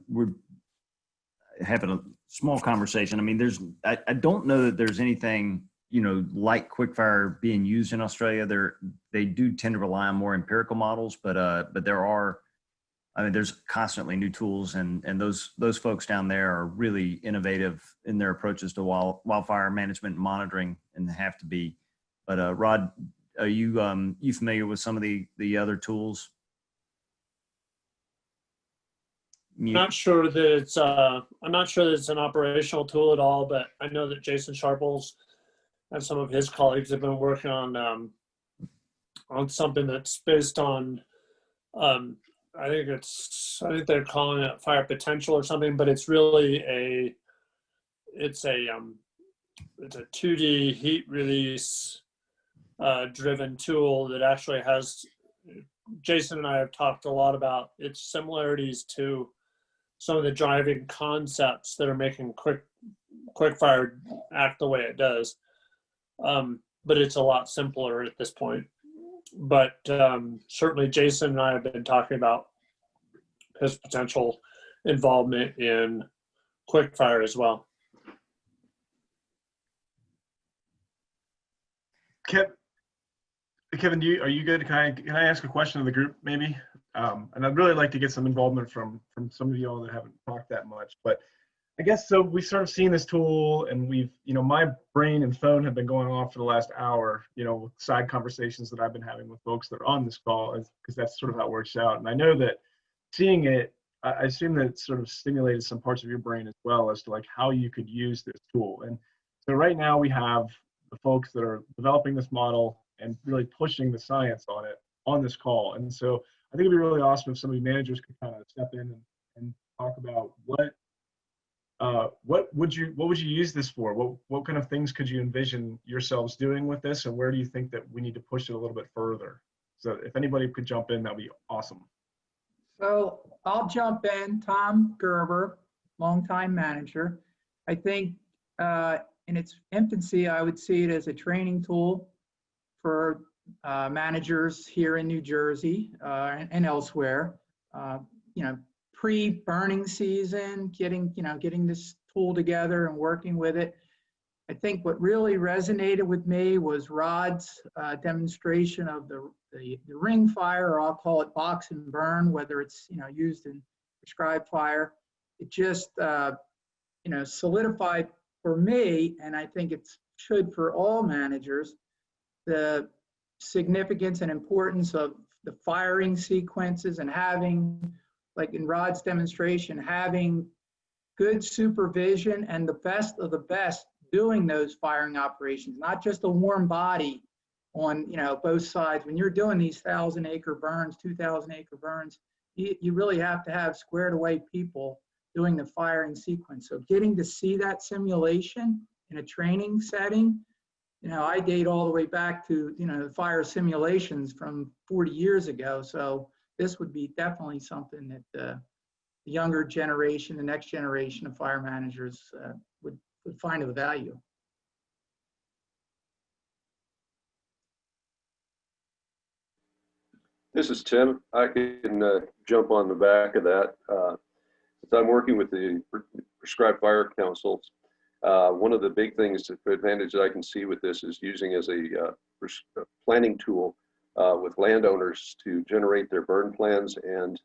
having a small conversation. I mean, I don't know that there's anything, like QUIC-fire being used in Australia. They do tend to rely on more empirical models, but there are, there's constantly new tools, and those folks down there are really innovative in their approaches to wildfire management and monitoring, and have to be. But Rod, are you familiar with some of the other tools? I'm not sure that it's an operational tool at all, but I know that Jason Sharples and some of his colleagues have been working on something that's based on I think they're calling it fire potential or something, but it's really it's a 2D heat release driven tool that actually has, Jason and I have talked a lot about its similarities to some of the driving concepts that are making QUIC-fire act the way it does. But it's a lot simpler at this point. But certainly Jason and I have been talking about his potential involvement in QUIC-fire as well. Kevin, are you good? Can I ask a question of the group maybe? And I'd really like to get some involvement from some of y'all that haven't talked that much. But I guess so. We've sort of seen this tool, and we've, my brain and phone have been going off for the last hour, with side conversations that I've been having with folks that are on this call, because that's sort of how it works out. And I know that seeing it, I assume that it sort of stimulated some parts of your brain as well as to like how you could use this tool. And so right now we have the folks that are developing this model and really pushing the science on it on this call. And so I think it'd be really awesome if some of the managers could kind of step in and talk about what would you use this for? What kind of things could you envision yourselves doing with this, and where do you think that we need to push it a little bit further? So if anybody could jump in, that'd be awesome. So I'll jump in. Tom Gerber, longtime manager. I think in its infancy, I would see it as a training tool for managers here in New Jersey and elsewhere. Pre-burning season, getting this tool together and working with it. I think what really resonated with me was Rod's demonstration of the ring fire, or I'll call it box and burn, whether it's used in prescribed fire. It just solidified for me, and I think it should for all managers, the significance and importance of the firing sequences and having, like in Rod's demonstration, having good supervision and the best of the best doing those firing operations, not just a warm body on both sides. When you're doing these 1,000-acre burns, 2,000-acre burns, you really have to have squared away people doing the firing sequence. So getting to see that simulation in a training setting, I date all the way back to the fire simulations from 40 years ago. So this would be definitely something that the younger generation, the next generation of fire managers would find of value. This is Tim. I can jump on the back of that. Since I'm working with the Prescribed Fire Councils, one of the big things, the advantage that I can see with this is using as a planning tool with landowners to generate their burn plans and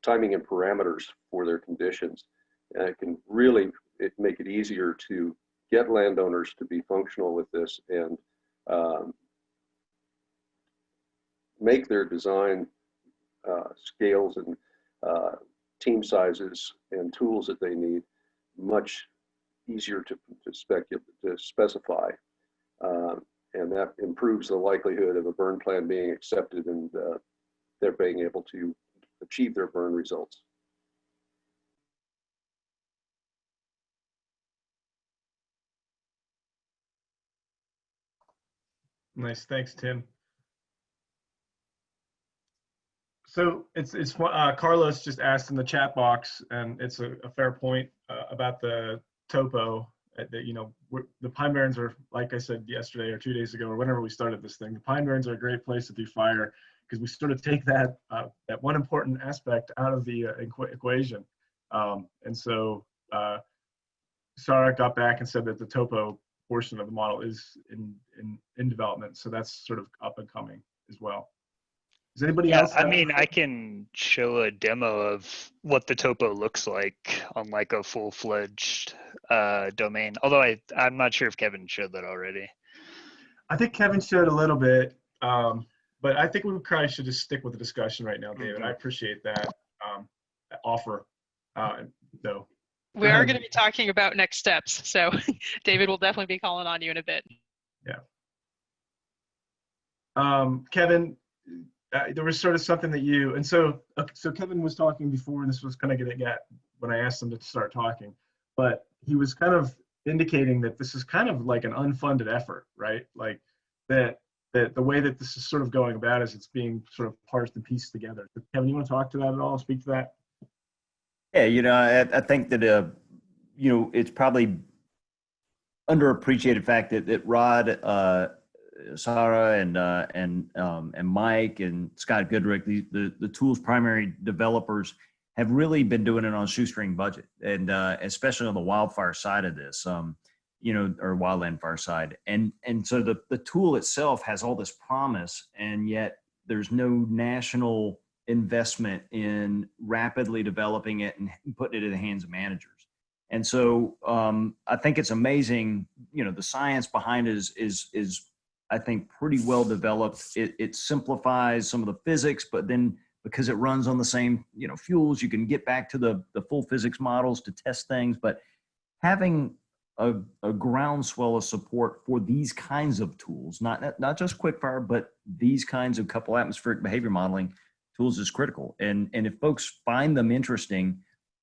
timing and parameters for their conditions. And it can really make it easier to get landowners to be functional with this and make their design scales and team sizes and tools that they need much easier to specify. And that improves the likelihood of a burn plan being accepted and they're being able to achieve their burn results. Nice, thanks, Tim. So it's Carlos just asked in the chat box, and it's a fair point about the topo. That the Pine Barrens are, like I said yesterday or 2 days ago or whenever we started this thing, the Pine Barrens are a great place to do fire because we sort of take that that one important aspect out of the equation. And so Sarah got back and said that the topo portion of the model is in development, so that's sort of up and coming as well. Does anybody else? I mean, I can show a demo of what the topo looks like on like a full-fledged domain. Although I'm not sure if Kevin showed that already. I think Kevin showed a little bit, but I think we probably should just stick with the discussion right now, David. I appreciate that offer. So we are going to be talking about next steps, so David will definitely be calling on you in a bit. Yeah. Kevin. There was sort of something that so Kevin was talking before, and this was kind of going to get when I asked him to start talking, but he was kind of indicating that this is kind of like an unfunded effort, right? Like that the way that this is sort of going about is it's being sort of parsed and pieced together. Kevin, you want to talk to that at all? Speak to that? Yeah, I think that it's probably underappreciated fact that Rod, Sarah, and Mike and Scott Goodrick, the tool's primary developers, have really been doing it on a shoestring budget, and especially on the wildfire side of this, or wildland fire side, and so the tool itself has all this promise, and yet there's no national investment in rapidly developing it and putting it in the hands of managers. And so I think it's amazing. The science behind it is I think pretty well developed. It simplifies some of the physics, but then because it runs on the same fuels, you can get back to the full physics models to test things. But having a groundswell of support for these kinds of tools, not just QUIC-fire, but these kinds of couple atmospheric behavior modeling tools is critical. And if folks find them interesting,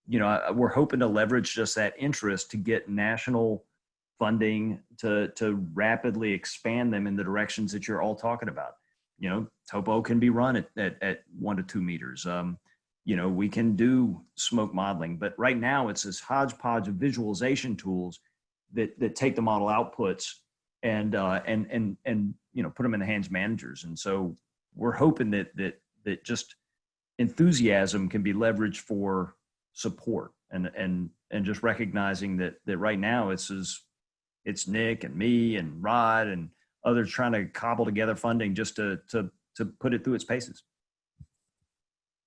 we're hoping to leverage just that interest to get national funding to rapidly expand them in the directions that you're all talking about. Topo can be run at 1 to 2 meters. We can do smoke modeling, but right now it's this hodgepodge of visualization tools that take the model outputs and put them in the hands of managers. And so we're hoping that just enthusiasm can be leveraged for support and just recognizing that right now it's Nick and me and Rod and others trying to cobble together funding just to put it through its paces.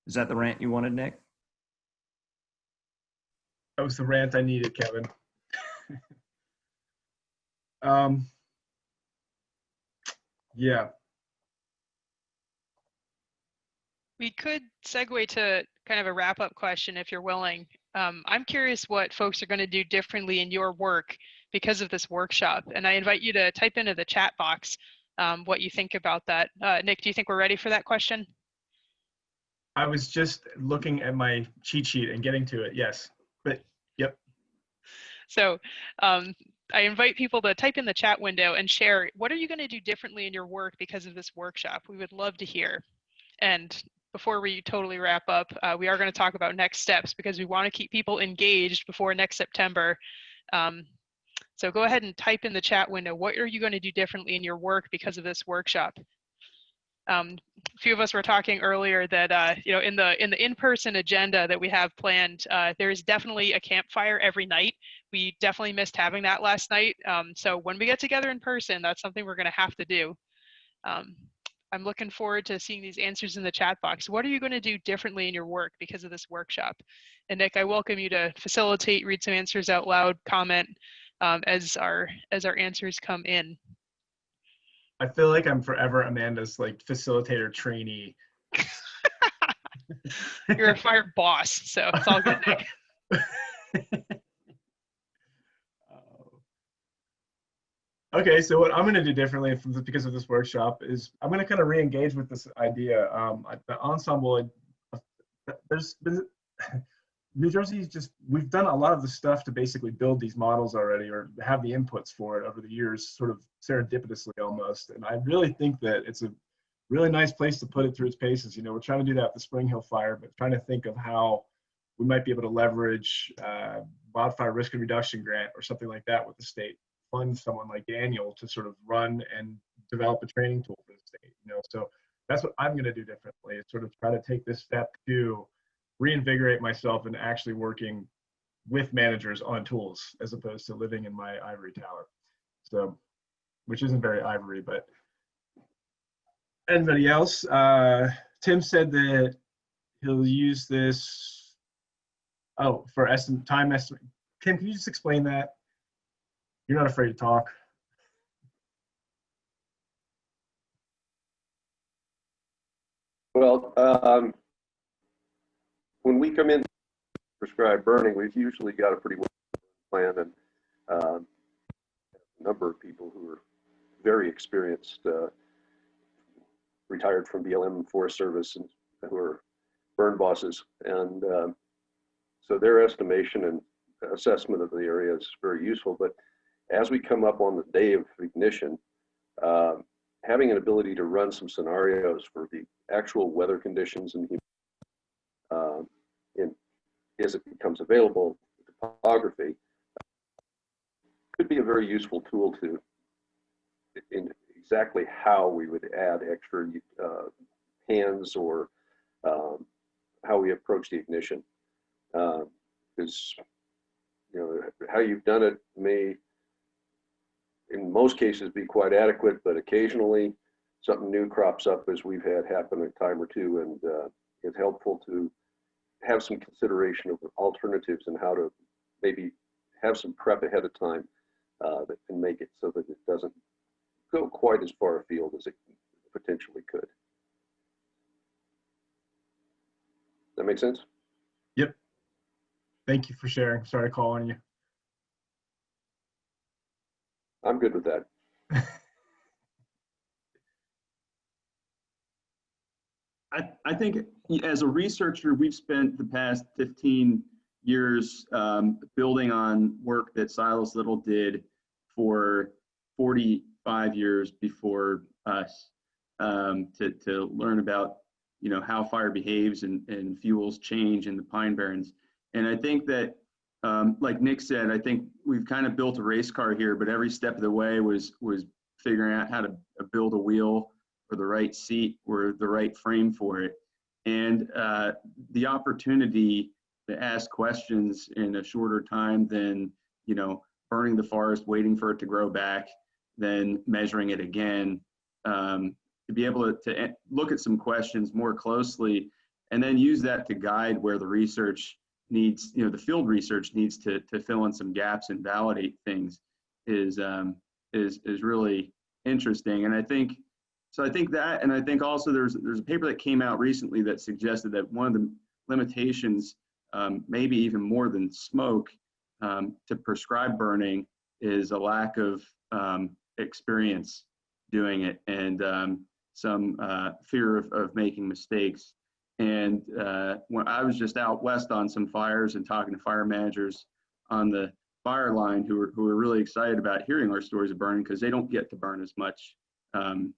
Is that the rant you wanted, Nick? That was the rant I needed, Kevin. Yeah. We could segue to kind of a wrap-up question if you're willing. I'm curious what folks are going to do differently in your work because of this workshop. And I invite you to type into the chat box what you think about that. Nick, do you think we're ready for that question? I was just looking at my cheat sheet and getting to it, yes. But, yep. So I invite people to type in the chat window and share, what are you going to do differently in your work because of this workshop? We would love to hear. And before we totally wrap up, we are going to talk about next steps because we want to keep people engaged before next September. So go ahead and type in the chat window, what are you going to do differently in your work because of this workshop? A few of us were talking earlier that in the in-person agenda that we have planned, there is definitely a campfire every night. We definitely missed having that last night. So when we get together in person, that's something we're going to have to do. I'm looking forward to seeing these answers in the chat box. What are you going to do differently in your work because of this workshop? And Nick, I welcome you to facilitate, read some answers out loud, comment as our answers come in. I feel like I'm forever Amanda's facilitator trainee. You're a fire boss, so it's all good, Nick. Okay, so what I'm going to do differently because of this workshop is I'm going to kind of re-engage with this idea. The ensemble, there's been, New Jersey's we've done a lot of the stuff to basically build these models already or have the inputs for it over the years, sort of serendipitously almost. And I really think that it's a really nice place to put it through its paces. We're trying to do that with the Spring Hill fire, but trying to think of how we might be able to leverage wildfire risk and reduction grant or something like that with the state. Fund someone like Daniel to sort of run and develop a training tool for the state. So that's what I'm going to do differently. Is sort of try to take this step to reinvigorate myself and actually working with managers on tools as opposed to living in my ivory tower. So, which isn't very ivory, but anybody else? Tim said that he'll use this, for time estimate. Tim, can you just explain that? You're not afraid to talk. Well, when we come in to prescribe burning, we've usually got a pretty well plan and a number of people who are very experienced, retired from BLM Forest Service and who are burn bosses. And so their estimation and assessment of the area is very useful. But as we come up on the day of ignition, having an ability to run some scenarios for the actual weather conditions and as it becomes available, topography, could be a very useful tool to in exactly how we would add extra hands or how we approach the ignition. Because how you've done it may, in most cases, be quite adequate, but occasionally something new crops up, as we've had happen a time or two, and it's helpful to have some consideration of alternatives and how to maybe have some prep ahead of time that can make it so that it doesn't go quite as far afield as it potentially could. That make sense? Yep. Thank you for sharing. Sorry to call on you. I'm good with that. I think as a researcher, we've spent the past 15 years building on work that Silas Little did for 45 years before us to learn about how fire behaves and fuels change in the pine barrens. And I think that like Nick said, I think we've kind of built a race car here, but every step of the way was figuring out how to build a wheel or the right seat or the right frame for it. And the opportunity to ask questions in a shorter time than, burning the forest, waiting for it to grow back, then measuring it again, to be able to look at some questions more closely and then use that to guide where the research needs, the field research needs to fill in some gaps and validate things is really interesting. And I think that, and I think also there's a paper that came out recently that suggested that one of the limitations, maybe even more than smoke, to prescribe burning is a lack of experience doing it and some fear of making mistakes. And when I was just out west on some fires and talking to fire managers on the fire line who were really excited about hearing our stories of burning because they don't get to burn as much on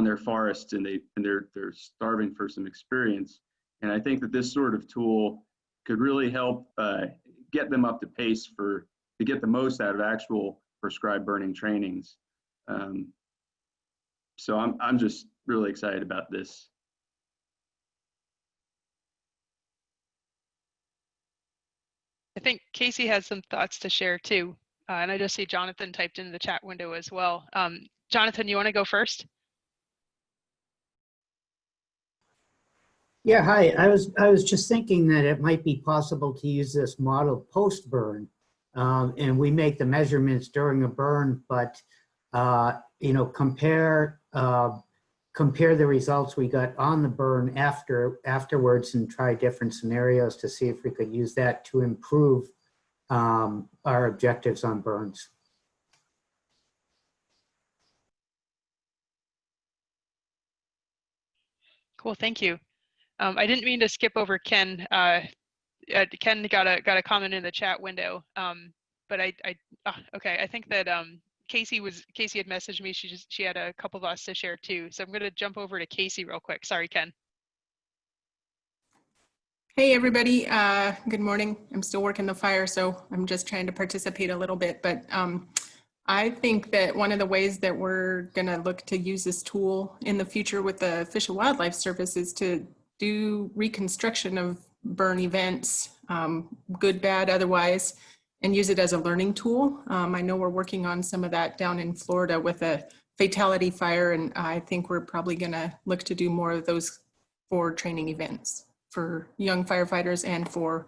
their forests, and they're starving for some experience. And I think that this sort of tool could really help get them up to pace to get the most out of actual prescribed burning trainings. So I'm just really excited about this. I think Casey has some thoughts to share too. And I just see Jonathan typed in the chat window as well. Jonathan, you want to go first? Yeah, hi. I was just thinking that it might be possible to use this model post-burn, and we make the measurements during a burn, but compare the results we got on the burn afterwards and try different scenarios to see if we could use that to improve our objectives on burns. Cool, thank you. I didn't mean to skip over Ken. Ken got a comment in the chat window, but okay. I think that Casey had messaged me. She had a couple of thoughts to share too. So I'm going to jump over to Casey real quick. Sorry, Ken. Hey everybody. Good morning. I'm still working the fire, so I'm just trying to participate a little bit. But I think that one of the ways that we're going to look to use this tool in the future with the Fish and Wildlife Service is to do reconstruction of burn events, good, bad, otherwise, and use it as a learning tool. I know we're working on some of that down in Florida with a fatality fire, and I think we're probably going to look to do more of those for training events for young firefighters and for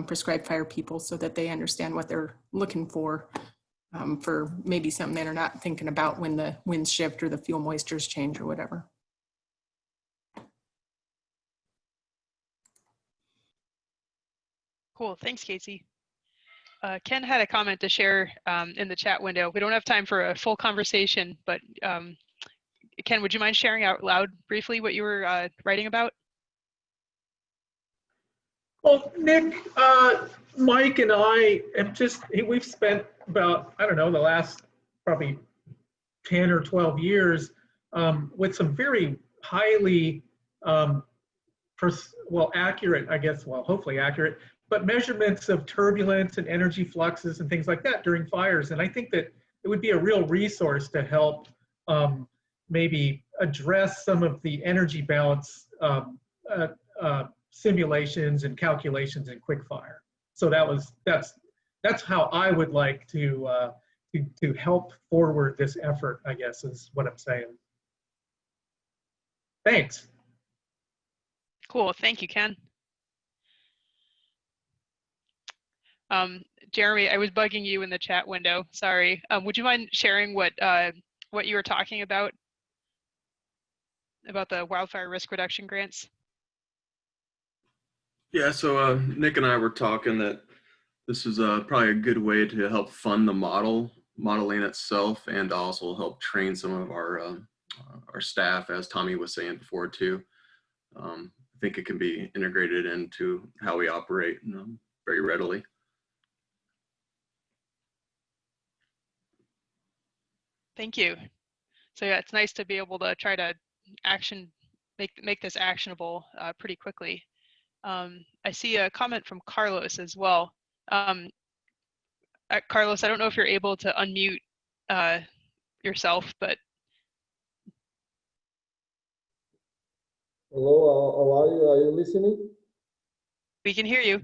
prescribed fire people so that they understand what they're looking for maybe something they're not thinking about when the winds shift or the fuel moistures change or whatever. Cool, thanks, Casey. Ken had a comment to share in the chat window. We don't have time for a full conversation, but Ken, would you mind sharing out loud briefly what you were writing about? Well, Nick, Mike and I have we've spent about, I don't know, the last probably 10 or 12 years with some very highly, accurate, I guess, well, hopefully accurate but measurements of turbulence and energy fluxes and things like that during fires. And I think that it would be a real resource to help maybe address some of the energy balance simulations and calculations in QUIC-fire. So that's how I would like to help forward this effort, I guess, is what I'm saying. Thanks. Cool. Thank you, Ken. Jeremy, I was bugging you in the chat window. Sorry. Would you mind sharing what you were talking about the wildfire risk reduction grants? Yeah, so Nick and I were talking that this is probably a good way to help fund the modeling itself, and also help train some of our staff, as Tommy was saying before too. I think it can be integrated into how we operate very readily. Thank you. So yeah, it's nice to be able to try to make this actionable pretty quickly. I see a comment from Carlos as well. Carlos, I don't know if you're able to unmute yourself, but. Hello, how are you? Are you listening? We can hear you.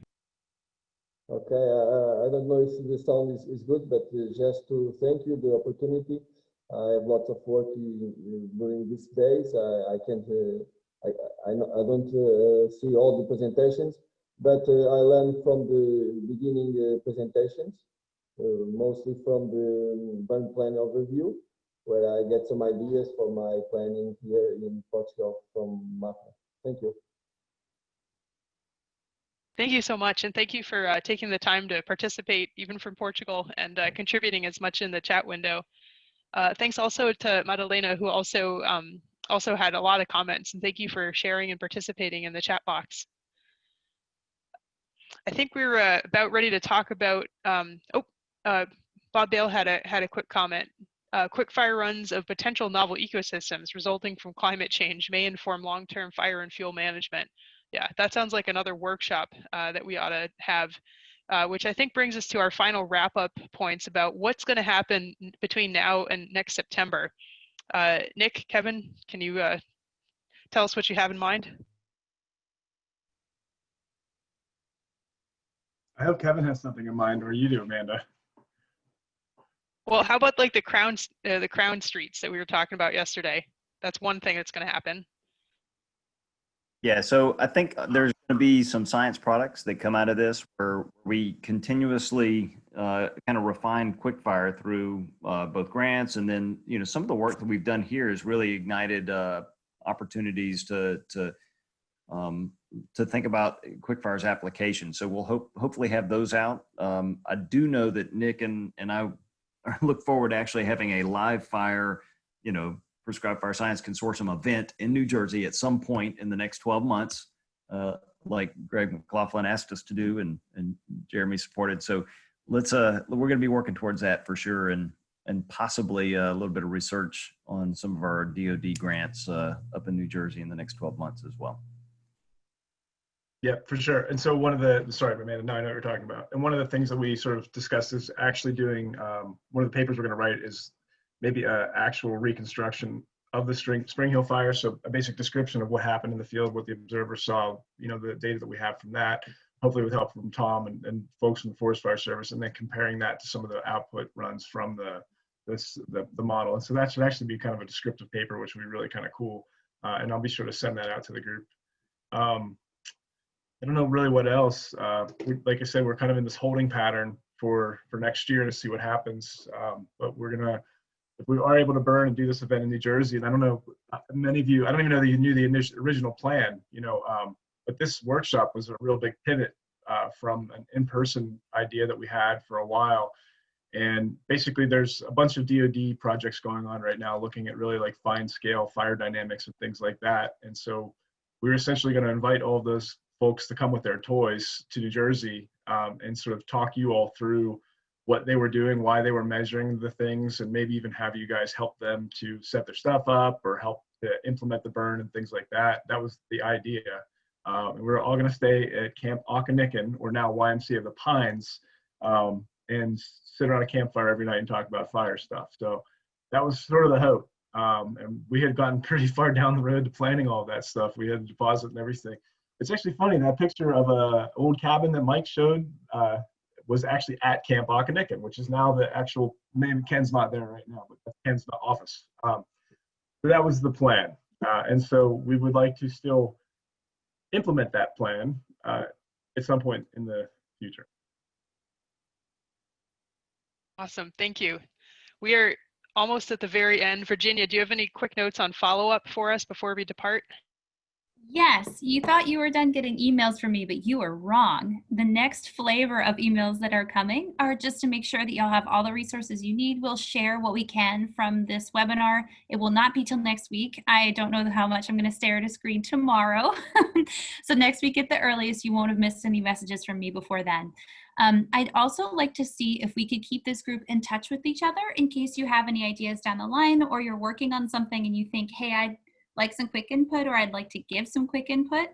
Okay, I don't know if the sound is good, but just to thank you the opportunity. I have lots of work during these days. I don't see all the presentations, but I learned from the beginning presentations, mostly from the burn plan overview, where I get some ideas for my planning here in Portugal from MAFRE. Thank you. Thank you so much, and thank you for taking the time to participate, even from Portugal, and contributing as much in the chat window. Thanks also to Madalena, who also had a lot of comments, and thank you for sharing and participating in the chat box. I think we were about ready to talk about. Bob Bale had a quick comment. QUIC-fire runs of potential novel ecosystems resulting from climate change may inform long-term fire and fuel management. Yeah, that sounds like another workshop that we ought to have. Which I think brings us to our final wrap-up points about what's going to happen between now and next September. Nick, Kevin, can you tell us what you have in mind? I hope Kevin has something in mind, or you do, Amanda. Well, how about like the crown streets that we were talking about yesterday? That's one thing that's going to happen. Yeah, so I think there's going to be some science products that come out of this where we continuously kind of refine QUIC-fire through both grants, and then some of the work that we've done here has really ignited opportunities to think about QUIC-fire's application. So we'll hopefully have those out. I do know that Nick and I look forward to actually having a live fire, Prescribed Fire Science Consortium event in New Jersey at some point in the next 12 months, like Greg McLaughlin asked us to do, and Jeremy supported. So we're going to be working towards that for sure, and possibly a little bit of research on some of our DoD grants up in New Jersey in the next 12 months as well. Yeah, for sure. And so sorry, Amanda, now I know what you're talking about. And one of the things that we sort of discussed is actually doing, one of the papers we're going to write is maybe an actual reconstruction of the Spring Hill fire. So a basic description of what happened in the field, what the observers saw, the data that we have from that, hopefully with help from Tom and folks from the Forest Fire Service, and then comparing that to some of the output runs from the model. And so that should actually be kind of a descriptive paper, which would be really kind of cool. And I'll be sure to send that out to the group. I don't know really what else. Like I said, we're kind of in this holding pattern for next year to see what happens. But we're gonna, if we are able to burn and do this event in New Jersey, and I don't know, many of you, I don't even know that you knew the original plan, but this workshop was a real big pivot from an in-person idea that we had for a while. And basically there's a bunch of DoD projects going on right now looking at really like fine scale fire dynamics and things like that. And so we're essentially going to invite all of those folks to come with their toys to New Jersey and sort of talk you all through what they were doing, why they were measuring the things, and maybe even have you guys help them to set their stuff up or help to implement the burn and things like that. That was the idea. And we're all going to stay at Camp Occonecan, or now YMCA of the Pines, and sit around a campfire every night and talk about fire stuff. So that was sort of the hope. And we had gotten pretty far down the road to planning all that stuff. We had a deposit and everything. It's actually funny, that picture of a old cabin that Mike showed was actually at Camp Occonecan, which is now the actual name. Ken's not there right now, but that's Ken's office. So that was the plan. And so we would like to still implement that plan at some point in the future. Awesome, thank you. We are almost at the very end. Virginia, do you have any quick notes on follow-up for us before we depart? Yes, you thought you were done getting emails from me, but you are wrong. The next flavor of emails that are coming are just to make sure that y'all have all the resources you need. We'll share what we can from this webinar. It will not be till next week. I don't know how much I'm going to stare at a screen tomorrow. So next week at the earliest, you won't have missed any messages from me before then. I'd also like to see if we could keep this group in touch with each other in case you have any ideas down the line, or you're working on something and you think, hey, I'd like some quick input, or I'd like to give some quick input.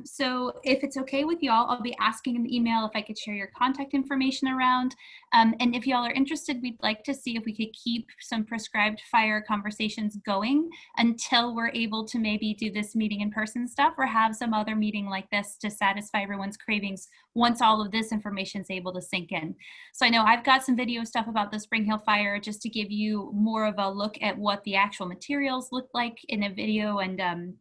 So if it's okay with y'all, I'll be asking in the email if I could share your contact information around. And if y'all are interested, we'd like to see if we could keep some prescribed fire conversations going until we're able to maybe do this meeting in person stuff, or have some other meeting like this to satisfy everyone's cravings once all of this information is able to sink in. So I know I've got some video stuff about the Spring Hill fire just to give you more of a look at what the actual materials look like in a video, and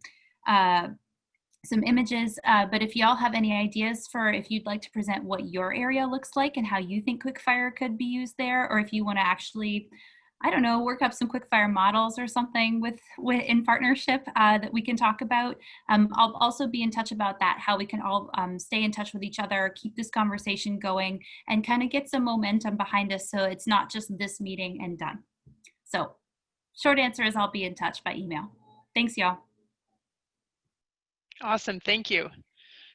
some images. But if y'all have any ideas for if you'd like to present what your area looks like and how you think QUIC-fire could be used there, or if you want to actually, I don't know, work up some QUIC-fire models or something with in partnership that we can talk about. I'll also be in touch about that, how we can all stay in touch with each other, keep this conversation going, and kind of get some momentum behind us so it's not just this meeting and done. So short answer is I'll be in touch by email. Thanks, y'all. Awesome, thank you.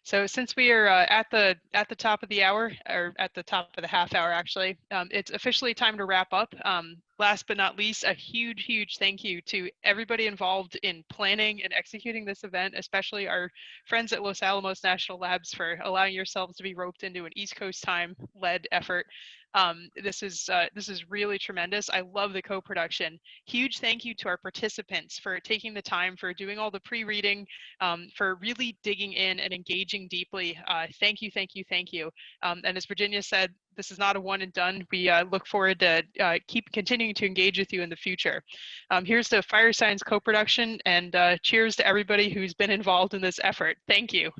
So since we are at the top of the hour, or at the top of the half hour actually, it's officially time to wrap up. Last but not least, a huge thank you to everybody involved in planning and executing this event, especially our friends at Los Alamos National Labs for allowing yourselves to be roped into an East Coast time led effort. This is really tremendous. I love the co-production. Huge thank you to our participants for taking the time, for doing all the pre-reading, for really digging in and engaging deeply. Thank you. And as Virginia said, this is not a one and done. We look forward to keep continuing to engage with you in the future. Here's the Fire Science co-production, and cheers to everybody who's been involved in this effort. Thank you.